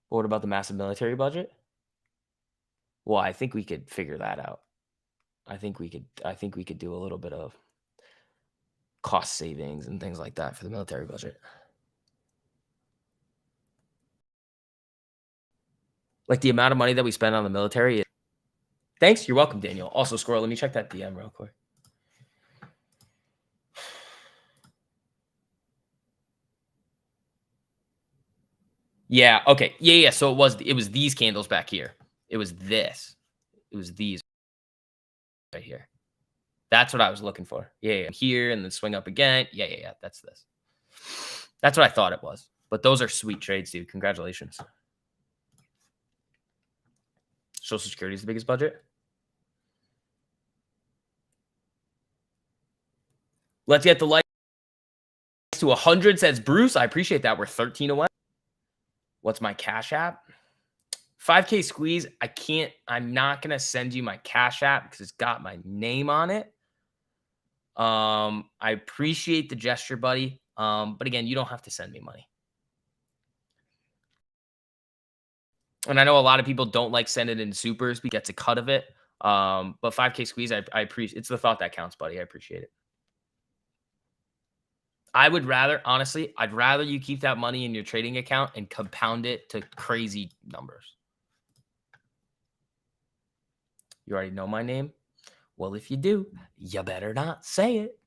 [SPEAKER 1] What about the massive military budget? Well, I think we could figure that out. I think we could do a little bit of cost savings and things like that for the military budget. Like the amount of money that we spend on the military. Thanks. You're welcome, Daniel. Also, Squirrel, let me check that DM real quick. Yeah. Okay. Yeah. So it was these candles back here. It was this. It was these right here. That's what I was looking for. Yeah. Here and then swing up again. Yeah. That's this. That's what I thought it was. But those are sweet trades, dude. Congratulations. Social Security is the biggest budget. Let's get the likes to 100, says Bruce. I appreciate that. We're 13 away. What's my Cash App? 5K squeeze. I'm not going to send you my Cash App because it's got my name on it. I appreciate the gesture, buddy. But again, you don't have to send me money. And I know a lot of people don't like sending in supers. We gets a cut of it. But 5K squeeze, I appreciate. It's the thought that counts, buddy. I appreciate it. I would rather, honestly, I'd rather you keep that money in your trading account and compound it to crazy numbers. You already know my name? Well, if you do, you better not say it.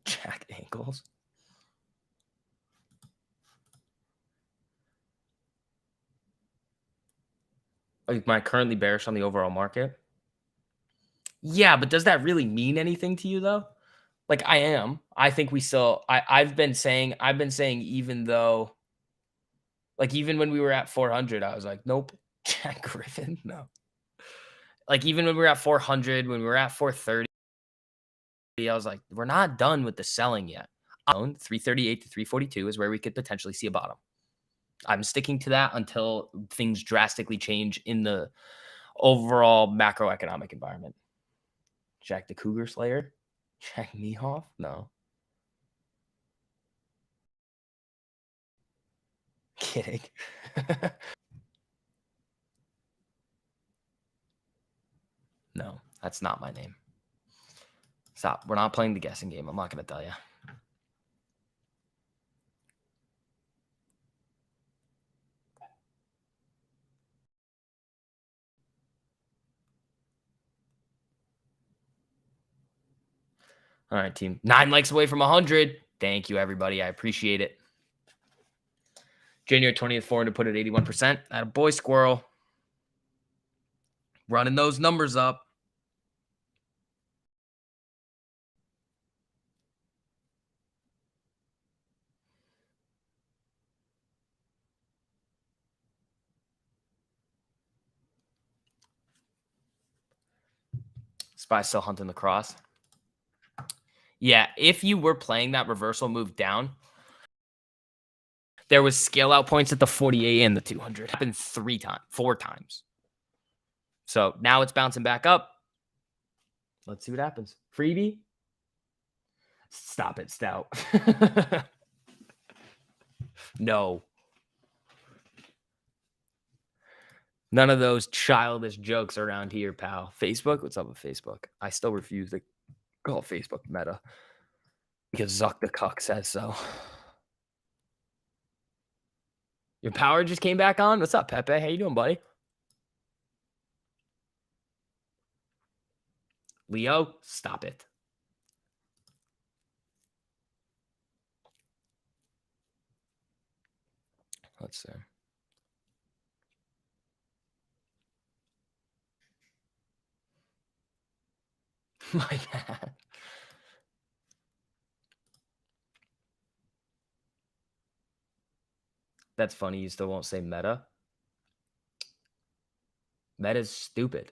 [SPEAKER 1] Jack ankles. Am I currently bearish on the overall market? Yeah, but does that really mean anything to you though? Like I am. I think we still I've been saying even though like even when we were at 400, I was like, nope, Jack Griffin, no. Like even when we were at 400, when we were at 430, I was like, we're not done with the selling yet. 338 to 342 is where we could potentially see a bottom. I'm sticking to that until things drastically change in the overall macroeconomic environment. Jack the Cougar Slayer? Jack Niehoff? No. Kidding. That's not my name. Stop. We're not playing the guessing game. I'm not going to tell you. All right, team. 9 likes away from 100. Thank you, everybody. I appreciate it. January 20th, 400 put at 81%. That a boy squirrel. Running those numbers up. Spy still hunting the cross. Yeah, if you were playing that reversal move down, there was scale out points at the 48 and the 200. It happened 4 times. So now it's bouncing back up. Let's see what happens. Freebie? Stop it, Stout. No. None of those childish jokes around here, pal. Facebook? What's up with Facebook? I still refuse to call Facebook Meta because Zuck the Cuck says so. Your power just came back on? What's up, Pepe? How you doing, buddy? Leo, stop it. Let's see. My bad. That's funny. You still won't say Meta. Meta's stupid.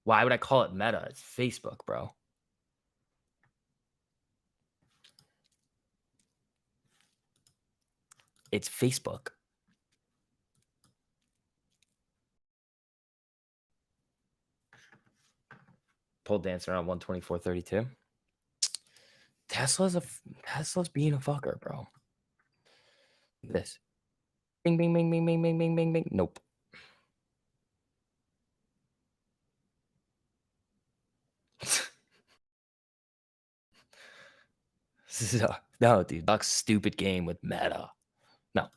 [SPEAKER 1] Why would I call it Meta? It's Facebook, bro. It's Facebook. Pole dancer on 124.32. Tesla's being a fucker, bro. This. Bing, bing, bing, bing, bing, bing, bing, bing, bing. Nope. No, dude. Duck's stupid game with Meta. No.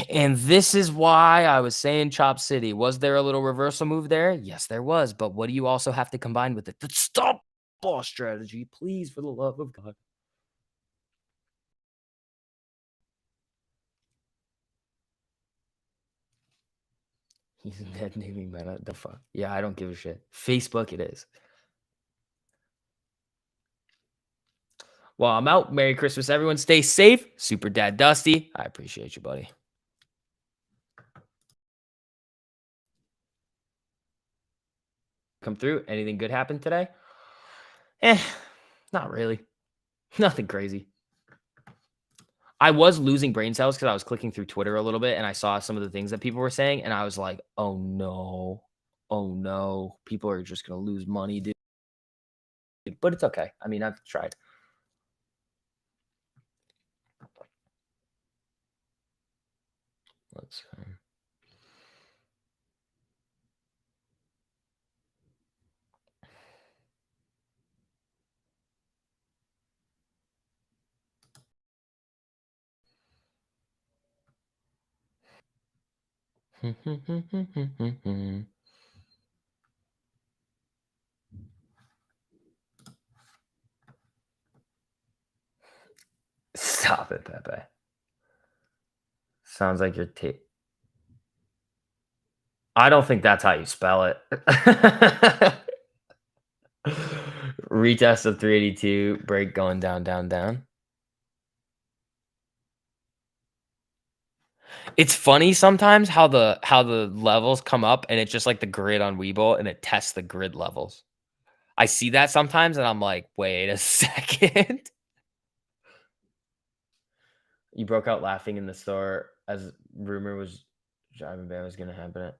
[SPEAKER 1] And this is why I was saying Chop City. Was there a little reversal move there? Yes, there was. But what do you also have to combine with it? The stop boss strategy, please, for the love of God. He's dead naming Meta. The fuck? Yeah, I don't give a shit. Facebook it is. Well, I'm out. Merry Christmas, everyone. Stay safe. Super Dad Dusty. I appreciate you, buddy. Come through. Anything good happen today? Not really. Nothing crazy. I was losing brain cells because I was clicking through Twitter a little bit and I saw some of the things that people were saying. And I was like, oh no. Oh no. People are just going to lose money, dude. But it's okay. I mean, I've tried. Let's see. Stop it, Pepe. Sounds like you're I don't think that's how you spell it. Retest of 382, break going down, down, down. It's funny sometimes how the levels come up and it's just like the grid on Webull and it tests the grid levels. I see that sometimes and I'm like, wait a second. You broke out laughing in the store as rumor was driving ban was gonna happen.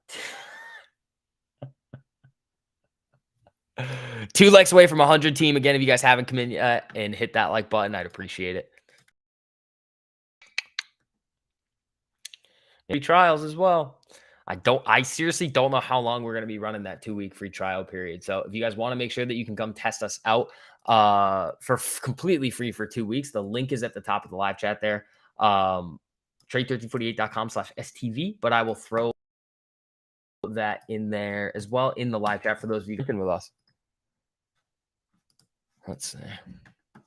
[SPEAKER 1] 2 likes away from 100 team. Again, if you guys haven't come in yet and hit that like button, I'd appreciate it. Maybe trials as well. I seriously don't know how long we're going to be running that 2-week free trial period. So if you guys want to make sure that you can come test us out for completely free for 2 weeks, the link is at the top of the live chat there. Trade1348.com/STV, but I will throw that in there as well in the live chat for those of you working with us. Let's see. Can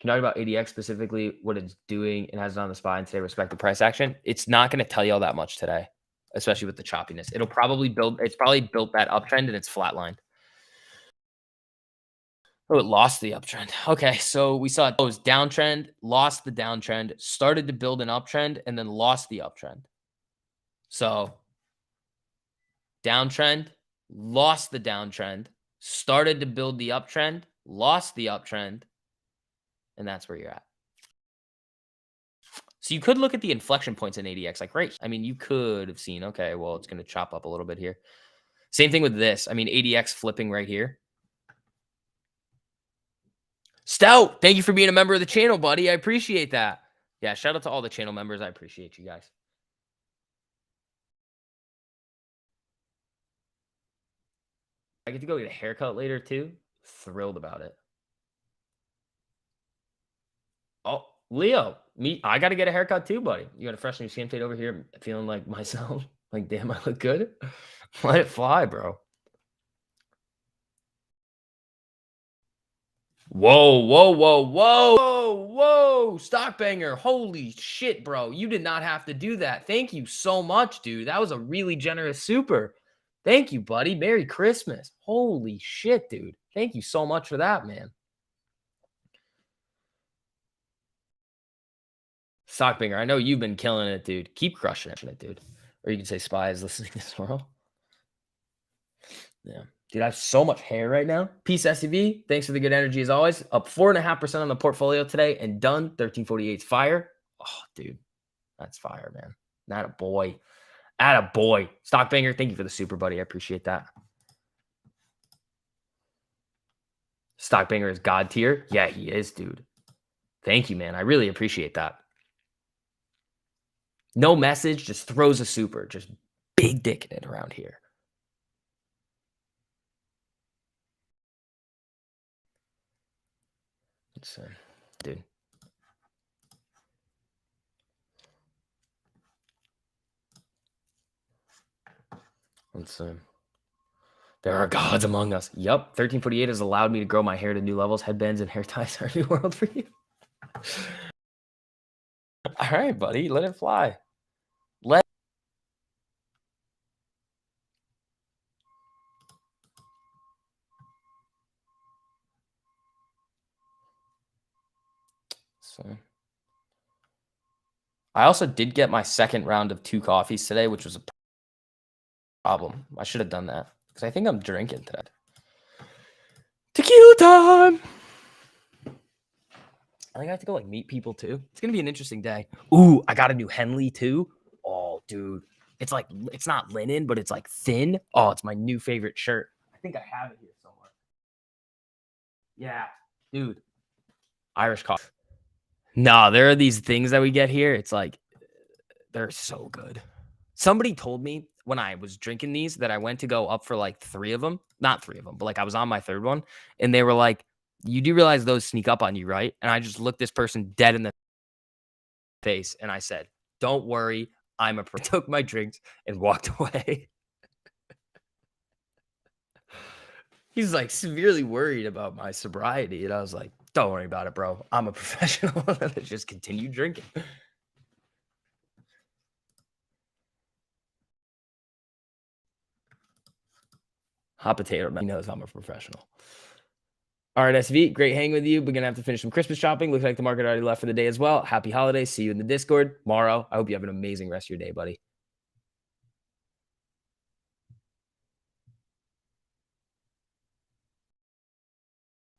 [SPEAKER 1] you talk about ADX specifically, what it's doing and has it on the spot and today respective price action? It's not going to tell you all that much today, especially with the choppiness. It'll probably build, it's probably built that uptrend and it's flatlined. Oh, it lost the uptrend. Okay, so we saw it was downtrend, lost the downtrend, started to build an uptrend, and then lost the uptrend. So downtrend, lost the downtrend, started to build the uptrend, lost the uptrend, and that's where you're at. So you could look at the inflection points in ADX, like right. I mean, you could have seen, okay, well, it's going to chop up a little bit here. Same thing with this. I mean, ADX flipping right here. Stout, thank you for being a member of the channel, buddy. I appreciate that. Yeah, shout out to all the channel members. I appreciate you guys. I get to go get a haircut later too. Thrilled about it. Oh, Leo, I got to get a haircut too, buddy. You got a fresh new skin fade over here. Feeling like myself. Like, damn, I look good. Let it fly, bro. Whoa, whoa, whoa, whoa, whoa, whoa. Stock banger. Holy shit, bro. You did not have to do that. Thank you so much, dude. That was a really generous super. Thank you, buddy. Merry Christmas. Holy shit, dude. Thank you so much for that, man. Stockbanger, I know you've been killing it, dude. Keep crushing it, dude. Or you can say Spy is listening to this world. Yeah. Dude, I have so much hair right now. Peace, SCV. Thanks for the good energy as always. Up 4.5% on the portfolio today and done. 1348's fire. Oh, dude. That's fire, man. Not a boy. At a boy. Stockbanger, thank you for the super, buddy. I appreciate that. Stockbanger is God tier. Yeah, he is, dude. Thank you, man. I really appreciate that. No message, just throws a super. Just big dicking it around here. It's, dude. Let's see. There are gods among us. Yep. 1348 has allowed me to grow my hair to new levels. Headbands and hair ties are a new world for you. All right, buddy. Let it fly. So I also did get my second round of 2 coffees today, which was a problem. I should have done that because I think I'm drinking today. Tequila time. I think I have to go like meet people too. It's gonna be an interesting day. Ooh, I got a new Henley too. Oh, dude. It's like, it's not linen, but it's like thin. Oh, it's my new favorite shirt. I think I have it here somewhere. Yeah, dude. Irish coffee. No, there are these things that we get here. It's like, they're so good. Somebody told me when I was drinking these that I went to go up for like 3 of them. Not 3 of them, but like I was on my 3rd one. And they were like, you do realize those sneak up on you, right? And I just looked this person dead in the face and I said, don't worry. I'm a pro. Took my drinks and walked away. He's like severely worried about my sobriety. And I was like, don't worry about it, bro. I'm a professional. Just continue drinking. Hot potato. He knows I'm a professional. All right, SV, great hanging with you. We're going to have to finish some Christmas shopping. Looks like the market already left for the day as well. Happy holidays. See you in the Discord tomorrow. I hope you have an amazing rest of your day, buddy.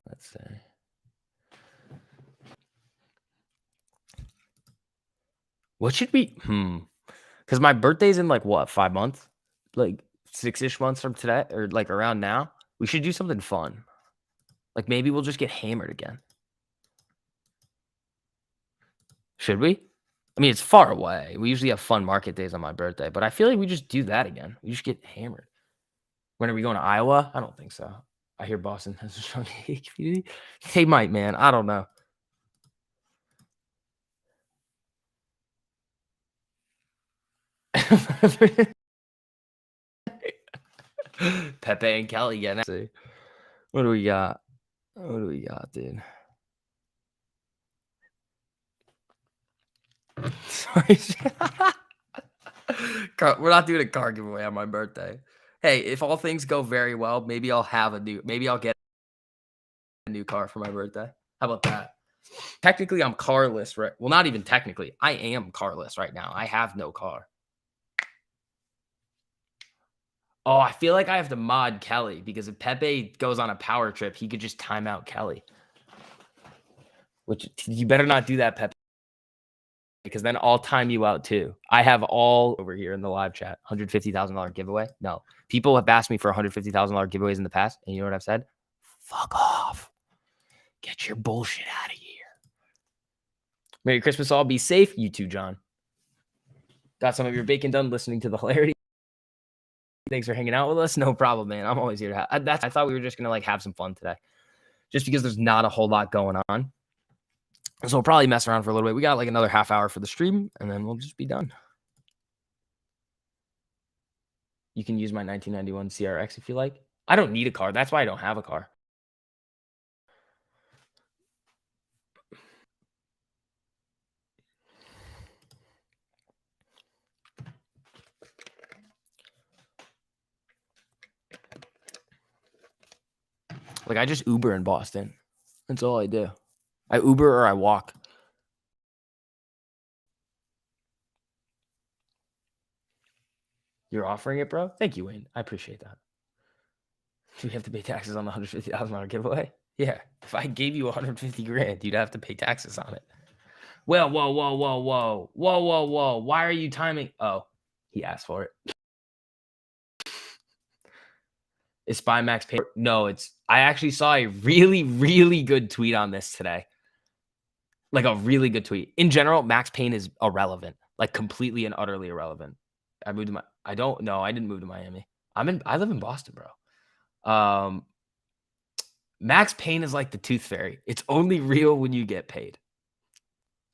[SPEAKER 1] Let's see. What should we? Because my birthday's in like what, 5 months? Like 6-ish months from today, or like around now. We should do something fun. Like maybe we'll just get hammered again. Should we? I mean, it's far away. We usually have fun market days on my birthday, but I feel like we just do that again. We just get hammered. When are we going to Iowa? I don't think so. I hear Boston has a strong hate community. They might, man. I don't know. Pepe and Kelly getting it. What do we got? What do we got, dude? Sorry. We're not doing a car giveaway on my birthday. Hey, if all things go very well, maybe I'll get a new car for my birthday. How about that? Technically, I'm carless, right? Well, not even technically. I am carless right now. I have no car. Oh, I feel like I have to mod Kelly because if Pepe goes on a power trip, he could just time out Kelly. Which you better not do that, Pepe, because then I'll time you out too. I have all over here in the live chat $150,000 giveaway. No, people have asked me for $150,000 giveaways in the past, and you know what I've said? Fuck off. Get your bullshit out of here. Merry Christmas, all. Be safe. You too, John. Got some of your bacon done listening to the hilarity. Thanks for hanging out with us. No problem, man. I'm always here to have. I thought we were just gonna like have some fun today, just because there's not a whole lot going on. So we'll probably mess around for a little bit. We got like another half hour for the stream, and then we'll just be done. You can use my 1991 CRX if you like. I don't need a car. That's why I don't have a car. Like I just Uber in Boston. That's all I do. I Uber or I walk. You're offering it, bro? Thank you, Wayne. I appreciate that. Do we have to pay taxes on the $150,000 giveaway? Yeah. If I gave you 150 grand, you'd have to pay taxes on it. Well, whoa, whoa, whoa, whoa. Whoa, whoa, whoa. Why are you timing? Oh, he asked for it. Is Spy Max Payne? No, I actually saw a really, really good tweet on this today. Like a really good tweet. In general, Max Payne is irrelevant. Like completely and utterly irrelevant. I moved to I didn't move to Miami. I live in Boston, bro. Max Payne is like the Tooth Fairy. It's only real when you get paid.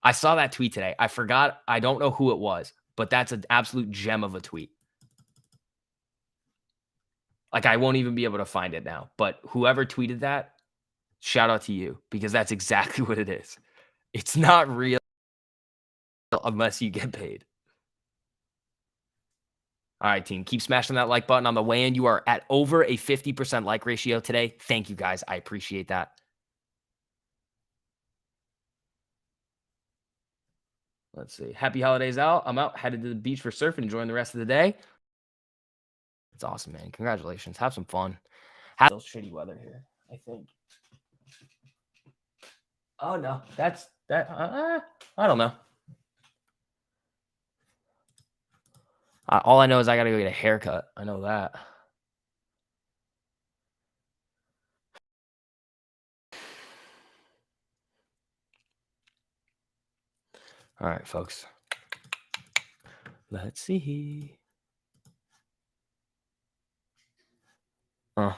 [SPEAKER 1] I saw that tweet today. I forgot. I don't know who it was, but that's an absolute gem of a tweet. Like I won't even be able to find it now, but whoever tweeted that, shout out to you because that's exactly what it is. It's not real unless you get paid. All right, team, keep smashing that like button on the way in. You are at over a 50% like ratio today. Thank you, guys. I appreciate that. Let's see. Happy holidays, Al. I'm out, headed to the beach for surfing, enjoying the rest of the day. It's awesome, man. Congratulations. Have some fun. Have those shitty weather here, I think. Oh, no. That's that. I don't know. All I know is I got to go get a haircut. I know that. All right, folks. Let's see. Do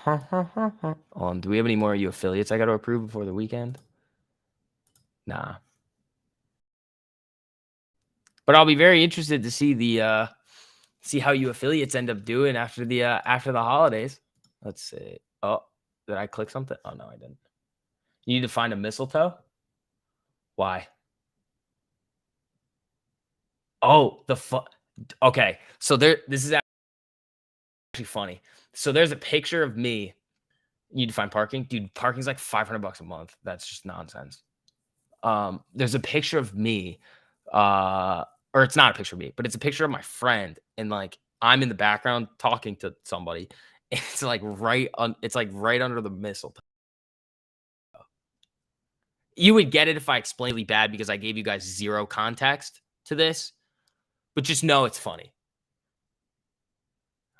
[SPEAKER 1] we have any more of you affiliates I got to approve before the weekend? Nah. But I'll be very interested to see the see how you affiliates end up doing after the holidays. Let's see. Oh, did I click something? Oh no, I didn't. You need to find a mistletoe? Why? Oh, okay. So this is actually funny. So there's a picture of me. You need to find parking. Dude, parking's like $500 a month. That's just nonsense. There's a picture of me, or it's not a picture of me, but it's a picture of my friend, and like I'm in the background talking to somebody. It's like right under the mistletoe. You would get it if I explained really bad because I gave you guys zero context to this, but just know it's funny.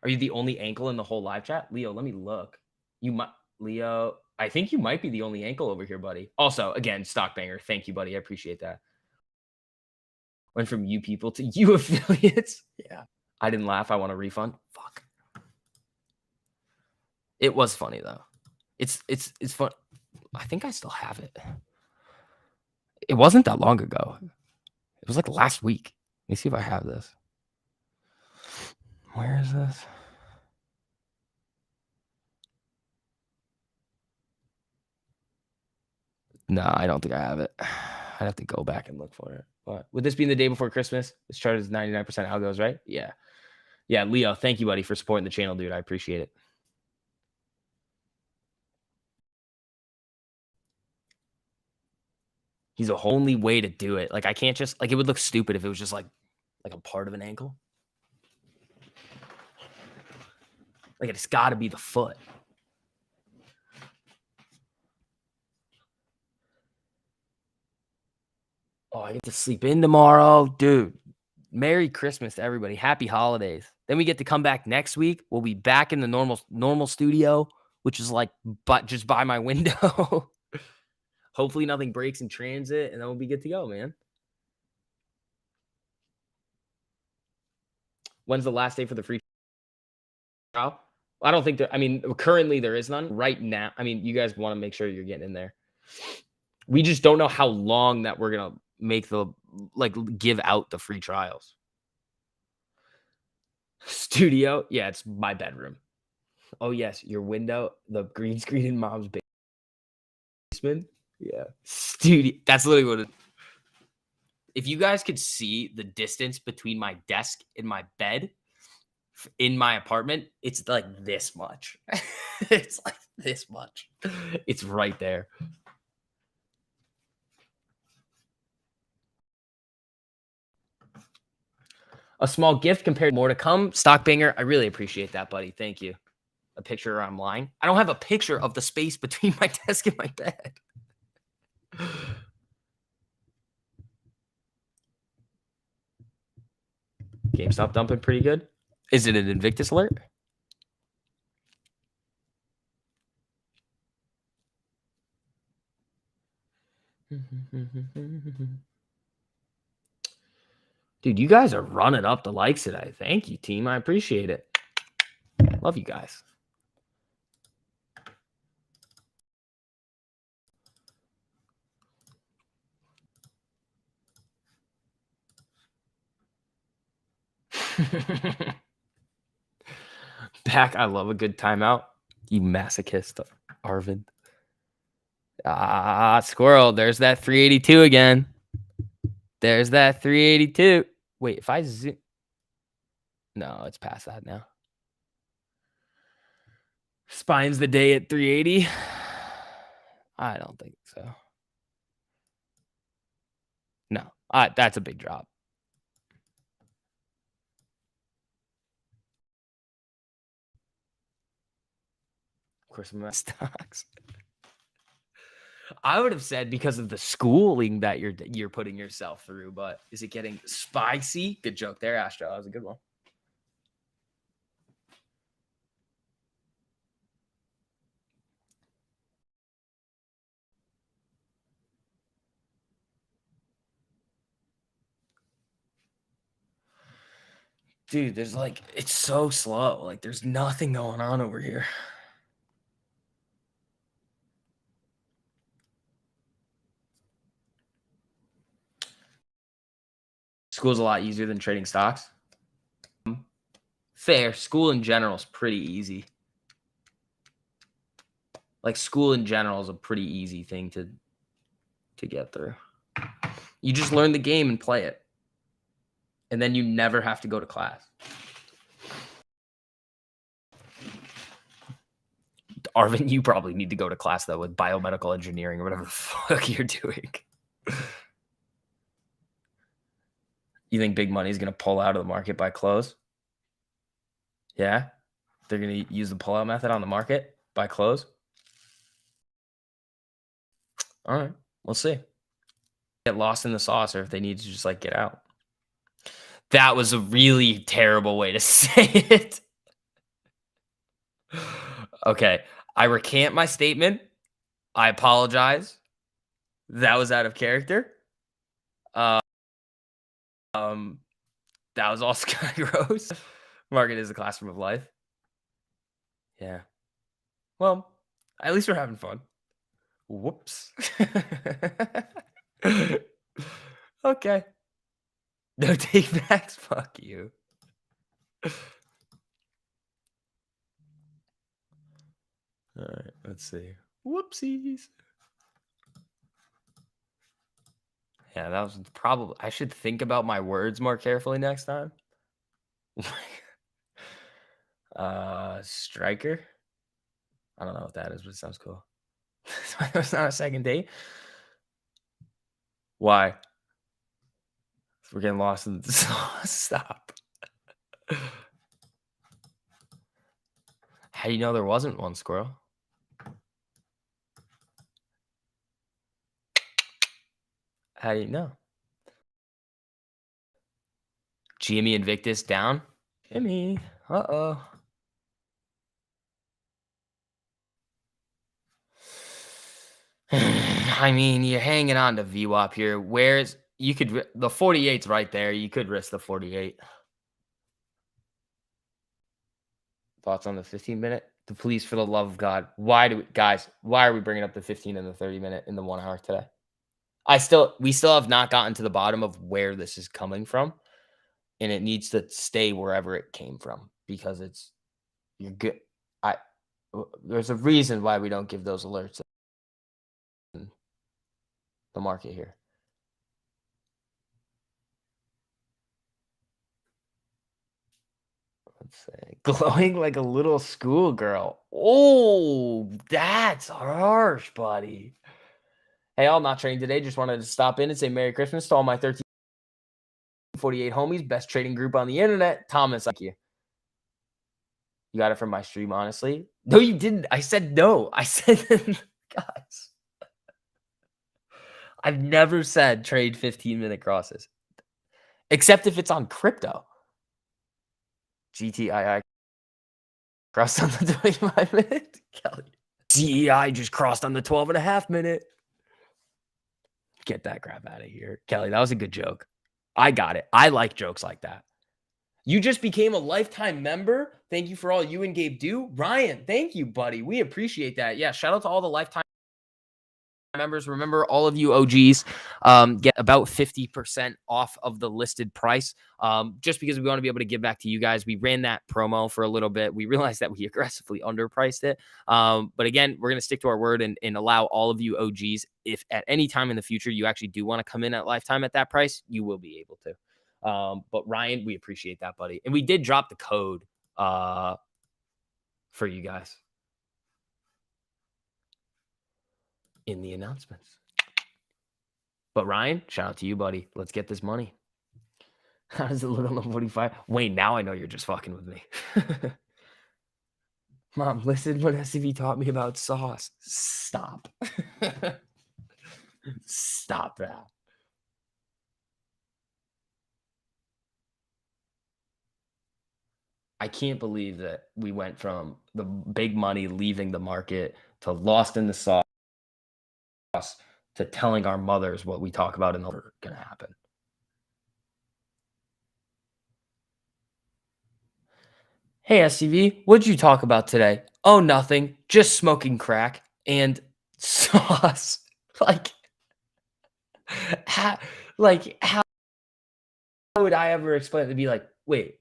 [SPEAKER 1] Are you the only ankle in the whole live chat? Leo, let me look. Leo, I think you might be the only ankle over here, buddy. Also, again, Stockbanger, thank you, buddy. I appreciate that. Went from you people to you affiliates. Yeah. I didn't laugh. I want a refund. Fuck. It was funny though. It's fun. I think I still have it. It wasn't that long ago. It was like last week. Let me see if I have this. Where is this? No, I don't think I have it. I'd have to go back and look for it. But with this being the day before Christmas, this chart is 99% algos, right? Yeah. Yeah, Leo, thank you, buddy, for supporting the channel, dude. I appreciate it. He's the only way to do it. Like, I can't just, like, it would look stupid if it was just like a part of an ankle. Like, it's got to be the foot. Oh, I get to sleep in tomorrow. Dude, Merry Christmas to everybody. Happy holidays. Then we get to come back next week. We'll be back in the normal studio, which is like just by my window. Hopefully nothing breaks in transit, and then we'll be good to go, man. When's the last day for the free trial? I don't think I mean, currently there is none right now. I mean, you guys want to make sure you're getting in there. We just don't know how long that we're going to make give out the free trials. Studio. Yeah, it's my bedroom. Oh, yes. Your window, the green screen in mom's basement. Yeah. Studio. That's literally what it is. If you guys could see the distance between my desk and my bed in my apartment, it's like this much. It's like this much. It's right there. A small gift compared to more to come. Stockbanger, I really appreciate that, buddy. Thank you. A picture I'm lying. I don't have a picture of the space between my desk and my bed. GameStop dumping pretty good. Is it an Invictus alert? Dude, you guys are running up the likes today. Thank you, team. I appreciate it. Love you guys. Back, I love a good timeout. You masochist, Arvind. Ah, squirrel. There's that 382 again. There's that 382. Wait, if I zoom. No, it's past that now. Spines the day at 380. I don't think so. No, that's a big drop. Of course, I'm at stocks. I would have said because of the schooling that you're putting yourself through, but is it getting spicy? Good joke there, Astro. That was a good one. Dude, there's it's so slow. Like, there's nothing going on over here. School's a lot easier than trading stocks. Fair. School in general is pretty easy. Like, school in general is a pretty easy thing to get through. You just learn the game and play it. And then you never have to go to class. Arvin, you probably need to go to class, though, with biomedical engineering or whatever the fuck you're doing. You think big money is going to pull out of the market by close? Yeah? They're going to use the pullout method on the market by close? All right. We'll see. Get lost in the sauce, or if they need to just get out. That was a really terrible way to say it. Okay. I recant my statement. I apologize. That was out of character. That was also kind of gross. Market is a classroom of life. Yeah. Well, at least we're having fun. Whoops. Okay. No take backs. Fuck you. All right. Let's see. Whoopsies. Yeah, that was probably. I should think about my words more carefully next time. Striker. I don't know what that is, but it sounds cool. It's not a second date. Why? We're getting lost in the sauce. Stop. How do you know there wasn't one, squirrel? How do you know? Jimmy Invictus down. Jimmy. Uh-oh. I mean, you're hanging on to VWAP here. Where's you could the 48's right there. You could risk the 48. Thoughts on the 15-minute? Please, for the love of God, why are we bringing up the 15 and the 30-minute in the 1 hour today? We still have not gotten to the bottom of where this is coming from, and it needs to stay wherever it came from because you're good. There's a reason why we don't give those alerts in the market here. Let's say glowing like a little schoolgirl. Oh, that's harsh, buddy. Hey, I'm not trading today. Just wanted to stop in and say Merry Christmas to all my 1348 homies. Best trading group on the internet. Thomas, thank you. You got it from my stream, honestly. No, you didn't. I said no. I said, guys, I've never said trade 15-minute crosses, except if it's on crypto. GTII crossed on the 25-minute. CEI just crossed on the 12.5-minute. Get that crap out of here. Kelly, that was a good joke. I got it. I like jokes like that. You just became a lifetime member. Thank you for all you and Gabe do. Ryan, thank you, buddy. We appreciate that. Yeah, shout out to all the lifetime members. Remember, all of you OGs get about 50% off of the listed price just because we want to be able to give back to you guys. We ran that promo for a little bit. We realized that we aggressively underpriced it. But again, we're going to stick to our word and allow all of you OGs, if at any time in the future you actually do want to come in at lifetime at that price, you will be able to. But Ryan, we appreciate that, buddy. And we did drop the code for you guys in the announcements. But Ryan, shout out to you, buddy. Let's get this money. How does it look on the 45? Wait, now I know you're just fucking with me. Mom, listen what SCV taught me about sauce. Stop. Stop that. I can't believe that we went from the big money leaving the market to lost in the sauce to telling our mothers what we talk about and never going to happen. Hey, SCV, what'd you talk about today? Oh, nothing. Just smoking crack and sauce. How, how would I ever explain it to be like, wait,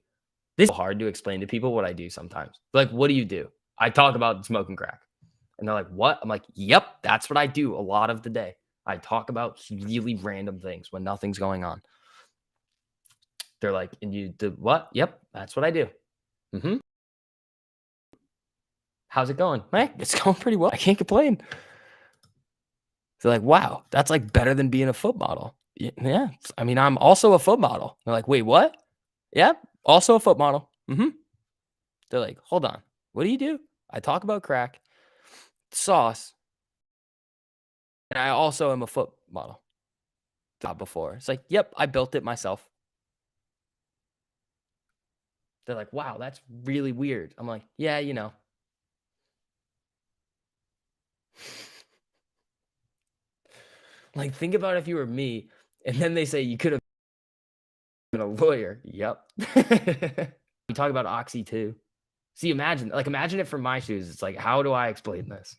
[SPEAKER 1] this is hard to explain to people what I do sometimes. Like, what do you do? I talk about smoking crack. And they're like, what? I'm like, yep, that's what I do a lot of the day. I talk about really random things when nothing's going on. They're like, and you do what? Yep, that's what I do. Mm-hmm. How's it going? Hey, it's going pretty well. I can't complain. They're like, wow, that's like better than being a foot model. Yeah. I mean, I'm also a foot model. They're like, wait, what? Yeah, also a foot model. Mm-hmm. They're like, hold on. What do you do? I talk about crack, sauce, and I also am a foot model. Thought before. It's like, yep, I built it myself. They're like, wow, that's really weird. I'm like, yeah, you know. Like, think about if you were me, and then they say you could have And a lawyer. Yep. We talk about Oxy too. See, imagine it from my shoes. It's like, how do I explain this?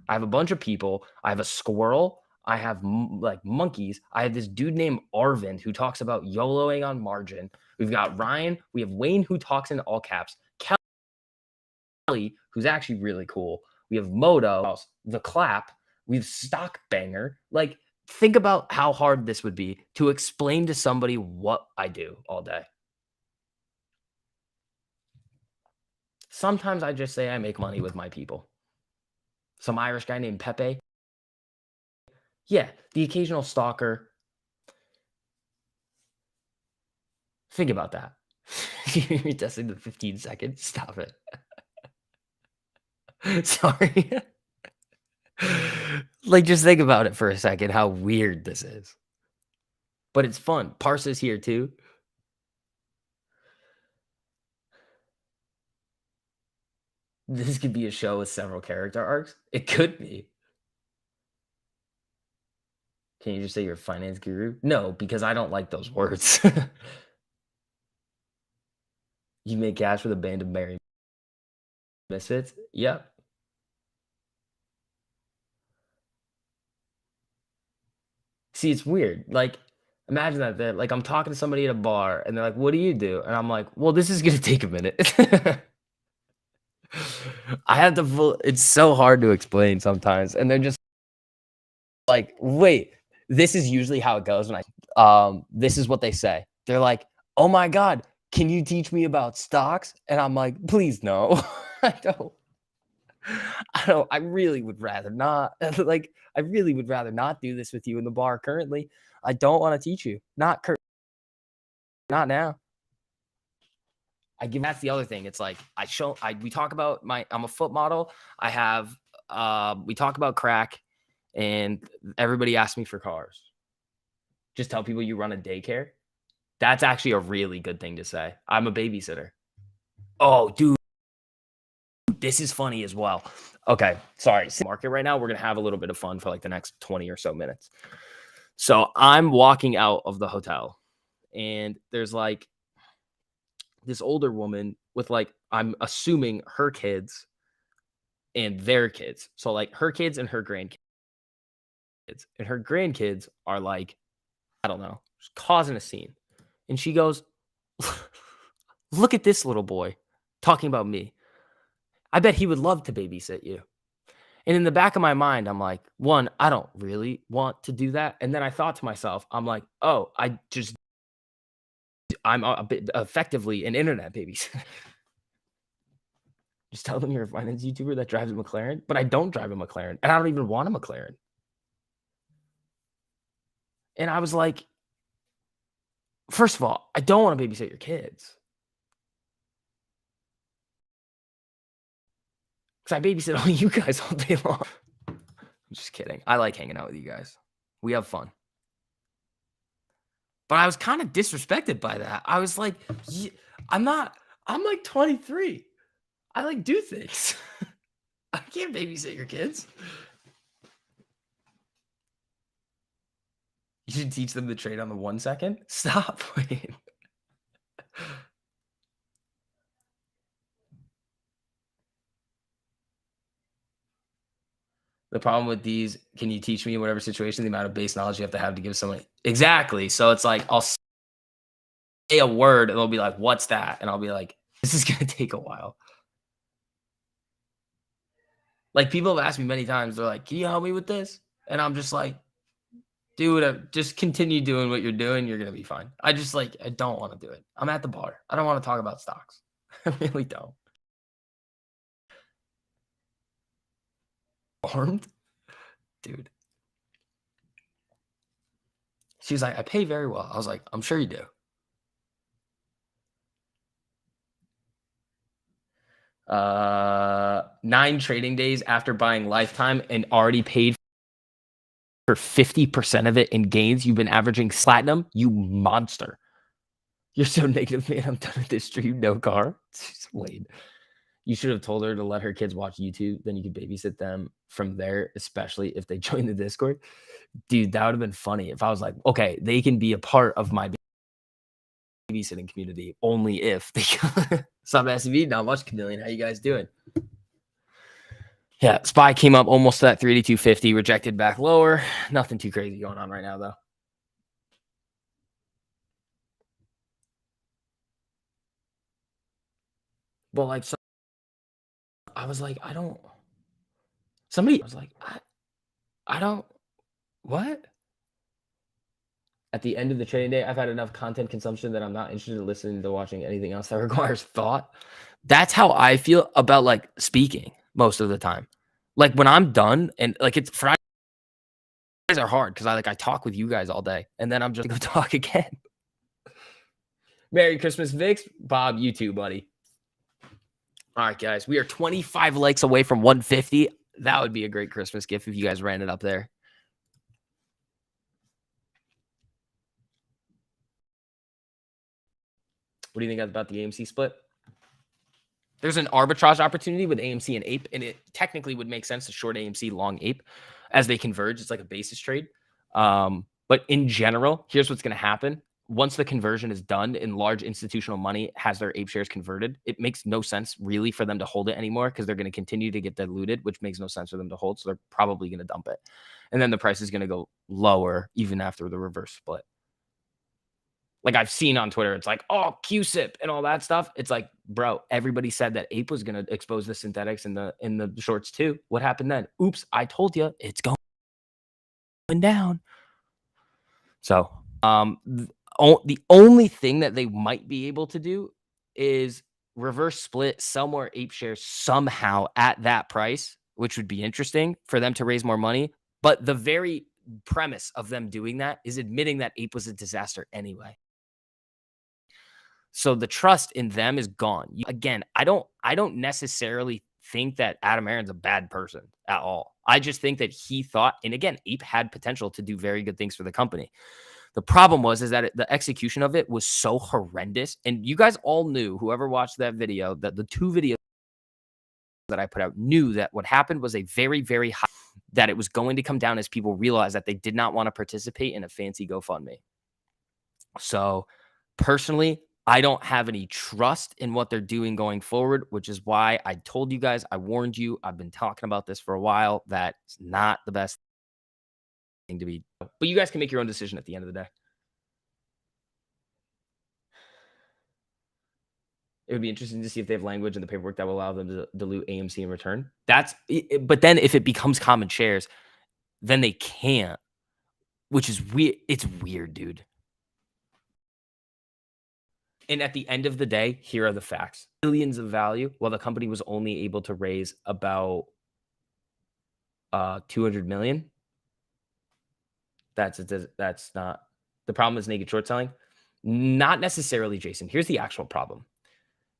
[SPEAKER 1] I have a bunch of people. I have a squirrel. I have like monkeys. I have this dude named Arvind who talks about YOLOing on margin. We've got Ryan. We have Wayne who talks in all caps. Kelly, who's actually really cool. We have Moto, the clap. We have Stock Banger. Like, think about how hard this would be to explain to somebody what I do all day. Sometimes I just say I make money with my people. Some Irish guy named Pepe. Yeah, the occasional stalker. Think about that. You're testing the 15 seconds. Stop it. Sorry. Like, just think about it for a second, how weird this is. But it's fun. Parsa's here too. This could be a show with several character arcs. It could be. Can you just say you're a finance guru? No, because I don't like those words. You make cash with a band of merry misfits? Yep. See, it's weird. Like, imagine that. Like, I'm talking to somebody at a bar, and they're like, "What do you do?" And I'm like, "Well, this is gonna take a minute." I have to. It's so hard to explain sometimes, and they're just like, "Wait." This is usually how it goes when this is what they say. They're like, "Oh my god, can you teach me about stocks?" And I'm like, "Please no, I don't." I really would rather not. Like, I really would rather not do this with you in the bar currently. I don't want to teach you. Not now. That's the other thing. It's like we talk about I'm a foot model. I have we talk about crack and everybody asks me for cars. Just tell people you run a daycare. That's actually a really good thing to say. I'm a babysitter. Oh, dude, this is funny as well. Okay, sorry. Market right now, we're gonna have a little bit of fun for like the next 20 or so minutes. So I'm walking out of the hotel, and there's like this older woman with like, I'm assuming her kids and their kids. So like her kids and her grandkids. And her grandkids are like, I don't know, just causing a scene. And she goes, "Look at this little boy," talking about me. "I bet he would love to babysit you." And in the back of my mind, I'm like, one, I don't really want to do that. And then I thought to myself, I'm like, oh, I'm a bit effectively an internet babysitter. Just tell them you're a finance YouTuber that drives a McLaren, but I don't drive a McLaren, and I don't even want a McLaren. And I was like, first of all, I don't want to babysit your kids. Because I babysit all you guys all day long. I'm just kidding. I like hanging out with you guys. We have fun. But I was kind of disrespected by that. I was like, I'm like 23. I like do things. I can't babysit your kids. You should teach them to trade on the 1 second. Stop. Wait. The problem with these, can you teach me in whatever situation, the amount of base knowledge you have to give someone? Exactly. So it's like, I'll say a word and they'll be like, "What's that?" And I'll be like, "This is going to take a while." Like, people have asked me many times, they're like, "Can you help me with this?" And I'm just like, "Dude, just continue doing what you're doing. You're going to be fine." I don't want to do it. I'm at the bar. I don't want to talk about stocks. I really don't. Armed? Dude. She was like, "I pay very well." I was like, "I'm sure you do." 9 trading days after buying Lifetime and already paid for 50% of it in gains. You've been averaging platinum, you monster. You're so negative, man. I'm done with this stream. No car. Wait. You should have told her to let her kids watch YouTube. Then you could babysit them from there, especially if they join the Discord. Dude, that would have been funny if I was like, okay, they can be a part of my babysitting community only if they sub SUV. Not much, Chameleon. How you guys doing? Yeah, SPY came up almost to that 382.50, rejected back lower. Nothing too crazy going on right now, though. But like, so I was like, I don't. Somebody I was like, I don't. What? At the end of the trading day, I've had enough content consumption that I'm not interested in listening to watching anything else that requires thought. That's how I feel about like speaking most of the time. Like when I'm done and like it's Fridays are hard because I talk with you guys all day and then I'm just gonna talk again. Merry Christmas, Vix. Bob, you too, buddy. All right, guys. We are 25 likes away from 150. That would be a great Christmas gift if you guys ran it up there. What do you think about the AMC split? There's an arbitrage opportunity with AMC and APE, and it technically would make sense to short AMC, long APE as they converge. It's like a basis trade. But in general, here's what's going to happen. Once the conversion is done and large institutional money has their APE shares converted, it makes no sense really for them to hold it anymore because they're going to continue to get diluted, which makes no sense for them to hold. So they're probably going to dump it. And then the price is going to go lower even after the reverse split. Like I've seen on Twitter, it's like, oh, QSIP and all that stuff. It's like, bro, everybody said that APE was going to expose the synthetics in the shorts too. What happened then? Oops, I told you it's going down. So the only thing that they might be able to do is reverse split, sell more APE shares somehow at that price, which would be interesting for them to raise more money. But the very premise of them doing that is admitting that APE was a disaster anyway. So the trust in them is gone. Again, I don't necessarily think that Adam Aron's a bad person at all. I just think that he thought, and again, APE had potential to do very good things for the company. The problem was that the execution of it was so horrendous. And you guys all knew, whoever watched that video, that the two videos that I put out knew that what happened was a very, very high, that it was going to come down as people realized that they did not want to participate in a fancy GoFundMe. So personally, I don't have any trust in what they're doing going forward, which is why I told you guys, I warned you, I've been talking about this for a while, that it's not the best thing to be. But you guys can make your own decision at the end of the day. It would be interesting to see if they have language in the paperwork that will allow them to dilute AMC in return. But then if it becomes common shares, then they can't, which is weird. It's weird, dude. And at the end of the day, here are the facts. Billions of value, while the company was only able to raise about 200 million. That's not the problem. Is naked short selling? Not necessarily, Jason. Here's the actual problem.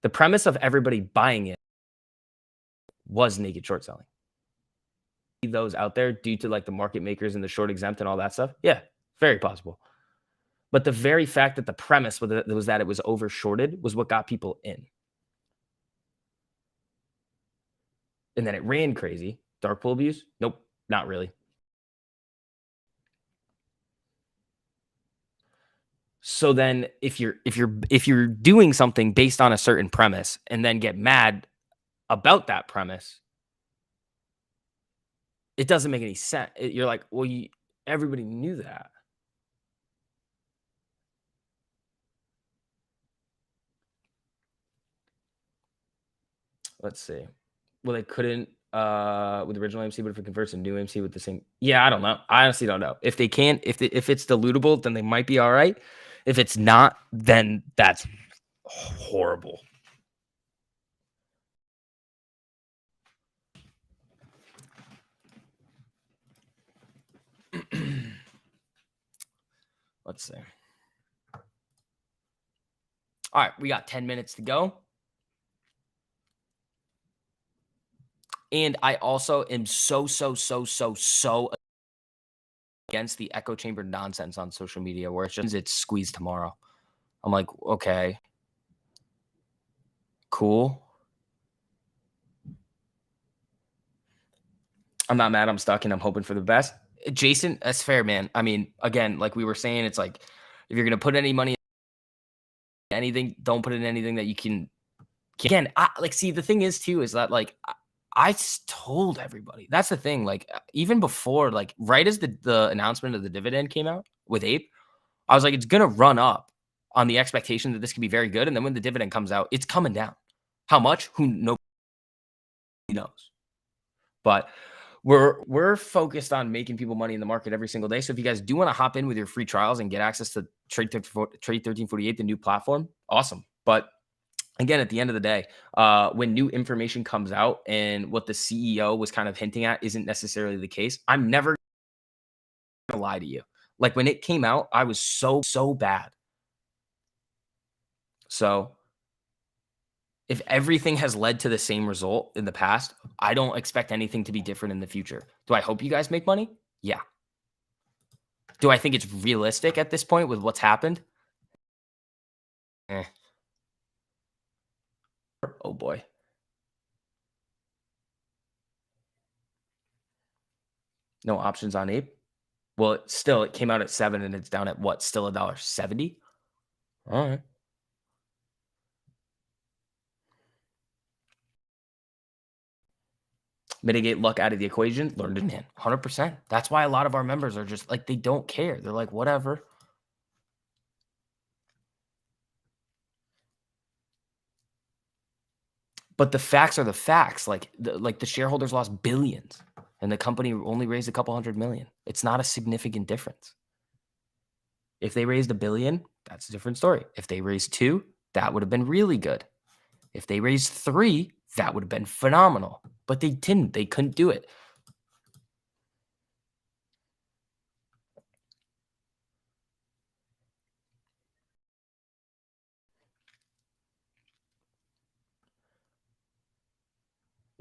[SPEAKER 1] The premise of everybody buying it was naked short selling. Those out there due to like the market makers and the short exempt and all that stuff. Yeah, very possible. But the very fact that the premise was that it was over shorted was what got people in. And then it ran crazy. Dark pool abuse? Nope, not really. So then if you're doing something based on a certain premise and then get mad about that premise, it doesn't make any sense. You're like, well, everybody knew that. Let's see. Well, they couldn't with the original MC, but if it converts a new MC with the same, yeah, I don't know. I honestly don't know. If they can't, if it's dilutable, then they might be all right. If it's not, then that's horrible. Let's see. All right, we got 10 minutes to go. And I also am so against the echo chamber nonsense on social media where it's squeezed tomorrow. I'm like, okay, cool. I'm not mad. I'm stuck and I'm hoping for the best. Jason, that's fair, man. I mean, again, like we were saying, it's like if you're going to put any money anything. Don't put in anything that you can. Again, see, the thing is too is that like told everybody. That's the thing. Like even before, like right as the announcement of the dividend came out with Ape, I was like, it's gonna run up on the expectation that this could be very good, and then when the dividend comes out, it's coming down. How much? Who nobody knows. But we're focused on making people money in the market every single day. So if you guys do want to hop in with your free trials and get access to Trade 1348, the new platform, awesome. But again, at the end of the day, when new information comes out and what the CEO was kind of hinting at isn't necessarily the case, I'm never gonna lie to you. Like when it came out, I was so bad. So if everything has led to the same result in the past, I don't expect anything to be different in the future. Do I hope you guys make money? Yeah. Do I think it's realistic at this point with what's happened? Eh. Oh boy. No options on Ape. Well, it came out at 7 and it's down at what? Still $1.70? All right. Mitigate luck out of the equation. Learn to man. 100%. That's why a lot of our members are just like, they don't care. They're like, whatever. But the facts are the facts. Like the shareholders lost billions and the company only raised a couple hundred million. It's not a significant difference. If they raised $1 billion, that's a different story. If they raised 2, that would have been really good. If they raised 3, that would have been phenomenal. But they didn't. They couldn't do it.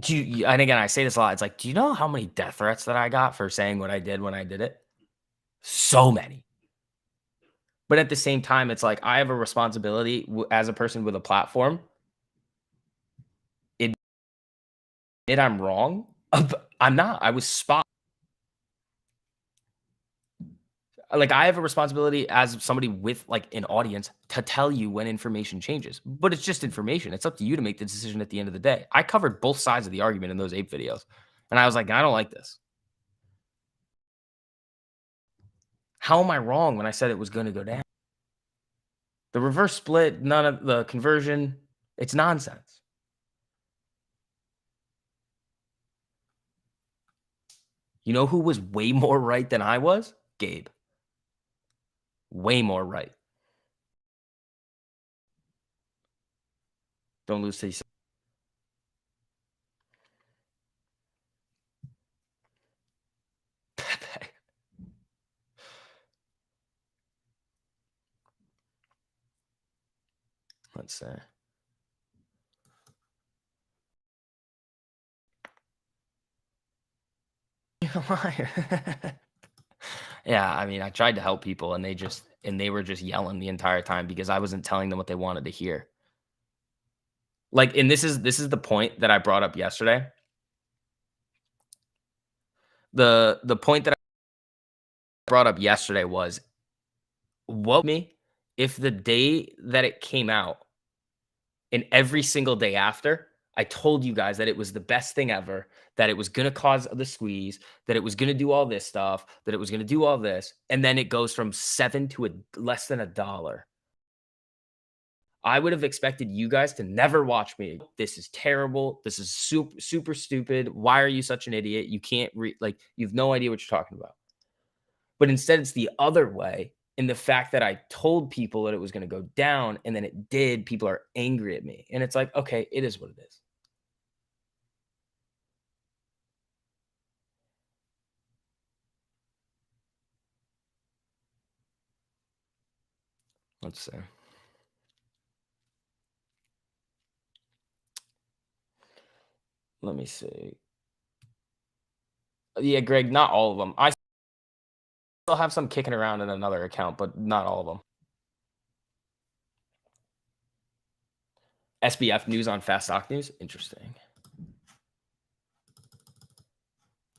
[SPEAKER 1] And again, I say this a lot. It's like, do you know how many death threats that I got for saying what I did when I did it? So many. But at the same time, it's like I have a responsibility as a person with a platform. Admit I'm wrong. I'm not. I was spot. Like I have a responsibility as somebody with like an audience to tell you when information changes. But it's just information. It's up to you to make the decision at the end of the day. I covered both sides of the argument in those Ape videos. And I was like, I don't like this. How am I wrong when I said it was going to go down? The reverse split, none of the conversion, it's nonsense. You know who was way more right than I was? Gabe. Way more right. Don't lose to Let's see. You're a liar. Yeah, I mean, I tried to help people and they were just yelling the entire time because I wasn't telling them what they wanted to hear. Like, and this is the point that I brought up yesterday. The point that I brought up yesterday was what me if the day that it came out and every single day after, I told you guys that it was the best thing ever, that it was going to cause the squeeze, that it was going to do all this stuff, that it was going to do all this. And then it goes from 7 to less than $1. I would have expected you guys to never watch me. This is terrible. This is super stupid. Why are you such an idiot? You can't you have no idea what you're talking about. But instead, it's the other way. In the fact that I told people that it was going to go down and then it did, people are angry at me. And it's like, okay, it is what it is. Let's see. Let me see. Yeah, Greg, not all of them. I still have some kicking around in another account, but not all of them. SBF news on Fast Stock News. Interesting.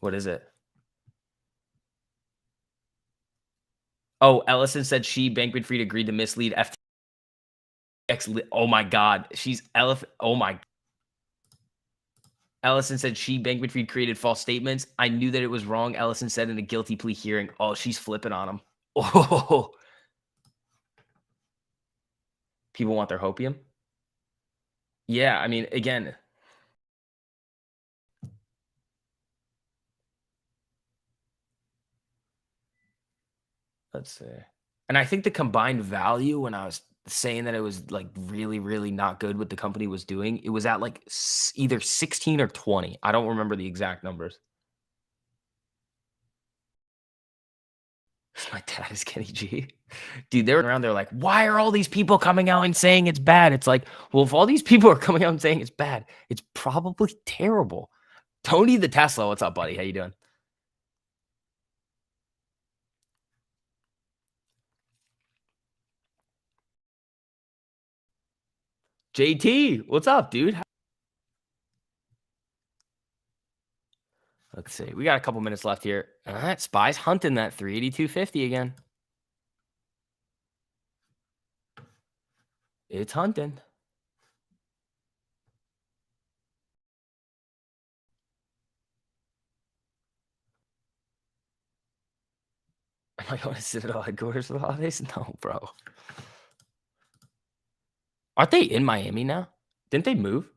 [SPEAKER 1] What is it? Oh, Ellison said she, Bankman Fried, agreed to mislead FT Oh my God. She's elephant. Oh my. Ellison said she, Bankman-Fried, created false statements. I knew that it was wrong. Ellison said in a guilty plea hearing. Oh, she's flipping on him. Oh, people want their hopium. Yeah, I mean, again, let's see. And I think the combined value when I was saying that it was like really, really not good what the company was doing, it was at like either 16 or 20. I don't remember the exact numbers. My dad is Kenny G. Dude, they're around there like, why are all these people coming out and saying it's bad? It's like, well, if all these people are coming out and saying it's bad, it's probably terrible. Tony the Tesla, what's up, buddy? How you doing? JT, what's up, dude? Let's see. We got a couple minutes left here. All right, Spy's hunting that 382.50 again. It's hunting. Am I going to Citadel headquarters for the holidays? No, bro. Aren't they in Miami now? Didn't they move?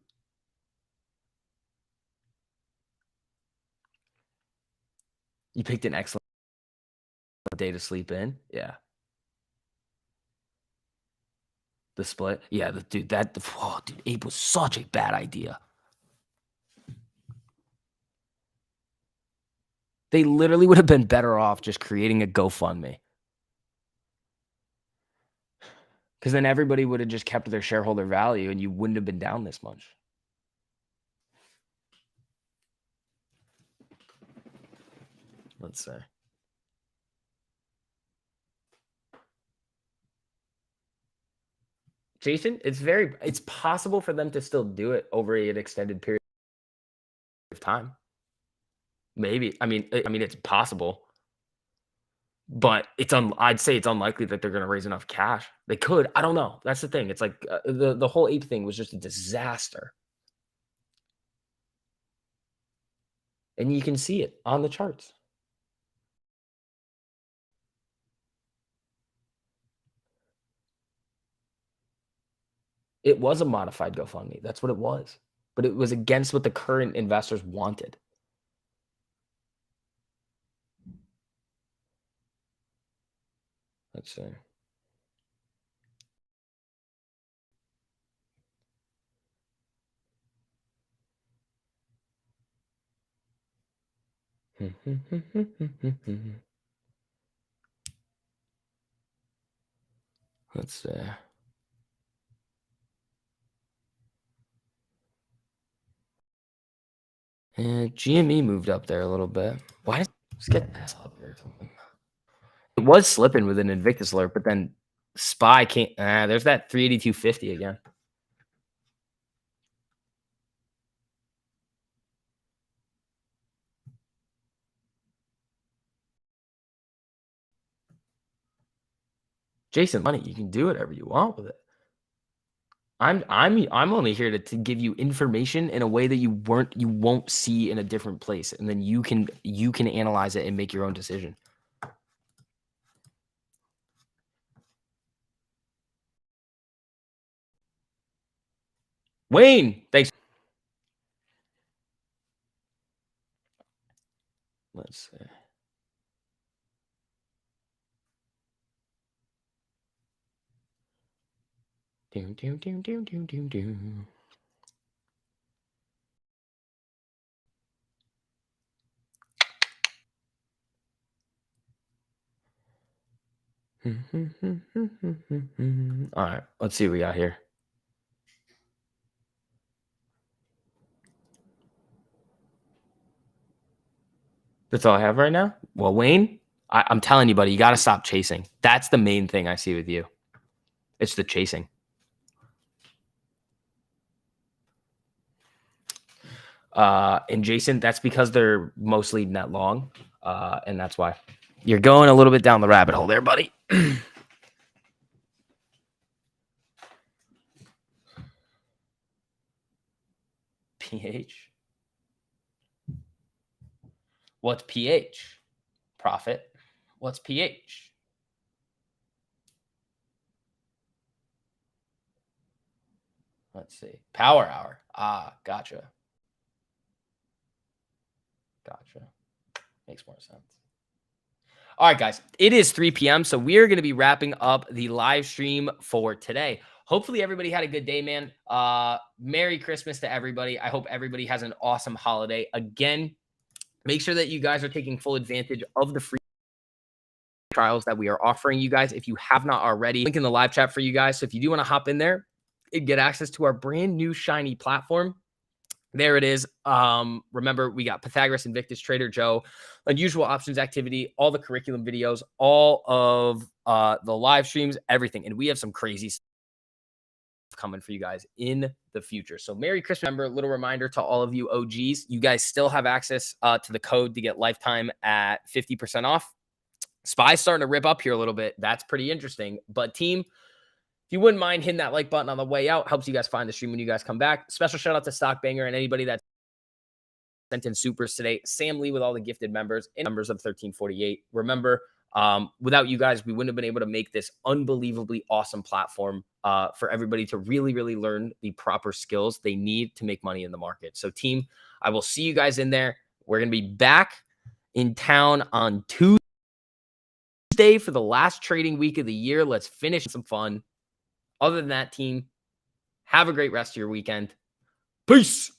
[SPEAKER 1] You picked an excellent day to sleep in. Yeah. The split. Yeah, dude, dude, Ape was such a bad idea. They literally would have been better off just creating a GoFundMe. Because then everybody would have just kept their shareholder value and you wouldn't have been down this much. Let's see. Jason, it's possible for them to still do it over an extended period of time. Maybe. I mean, it's possible. But I'd say it's unlikely that they're going to raise enough cash. They could. I don't know. That's the thing. It's like the whole ape thing was just a disaster. And you can see it on the charts. It was a modified GoFundMe. That's what it was. But it was against what the current investors wanted. Let's see. Let's see. And GME moved up there a little bit. Let's get this up here or something. It was slipping with an Invictus alert, but then Spy can't. There's that 382.50 again. Jason, money, you can do whatever you want with it. I'm only here to give you information in a way that you won't see in a different place, and then you can analyze it and make your own decision. Wayne, thanks. Let's see. All right, let's see what we got here. That's all I have right now. Well, Wayne, I'm telling you, buddy, you got to stop chasing. That's the main thing I see with you. It's the chasing. And Jason, that's because they're mostly net long, and that's why you're going a little bit down the rabbit hole there, buddy. pH? What's pH? Profit. What's pH? Let's see. Power hour. Ah, gotcha. Gotcha. Makes more sense. All right, guys, it is 3 p.m. So we're going to be wrapping up the live stream for today. Hopefully everybody had a good day, man. Merry Christmas to everybody. I hope everybody has an awesome holiday. Again, make sure that you guys are taking full advantage of the free trials that we are offering you guys. If you have not already, link in the live chat for you guys. So if you do want to hop in there and get access to our brand new shiny platform, there it is. Remember, we got Pythagoras, Invictus, Trader Joe, Unusual Options Activity, all the curriculum videos, all of the live streams, everything. And we have some crazy stuff coming for you guys in the future. So Merry Christmas. Remember, a little reminder to all of you OGs, you guys still have access to the code to get lifetime at 50% off. Spy's starting to rip up here a little bit. That's pretty interesting. But team, if you wouldn't mind hitting that like button on the way out, helps you guys find the stream when you guys come back. Special shout out to Stockbanger and anybody that sent in supers today. Sam Lee with all the gifted members and members of 1348. Remember, without you guys, we wouldn't have been able to make this unbelievably awesome platform for everybody to really, really learn the proper skills they need to make money in the market. So team, I will see you guys in there. We're going to be back in town on Tuesday for the last trading week of the year. Let's finish some fun. Other than that, team, have a great rest of your weekend. Peace.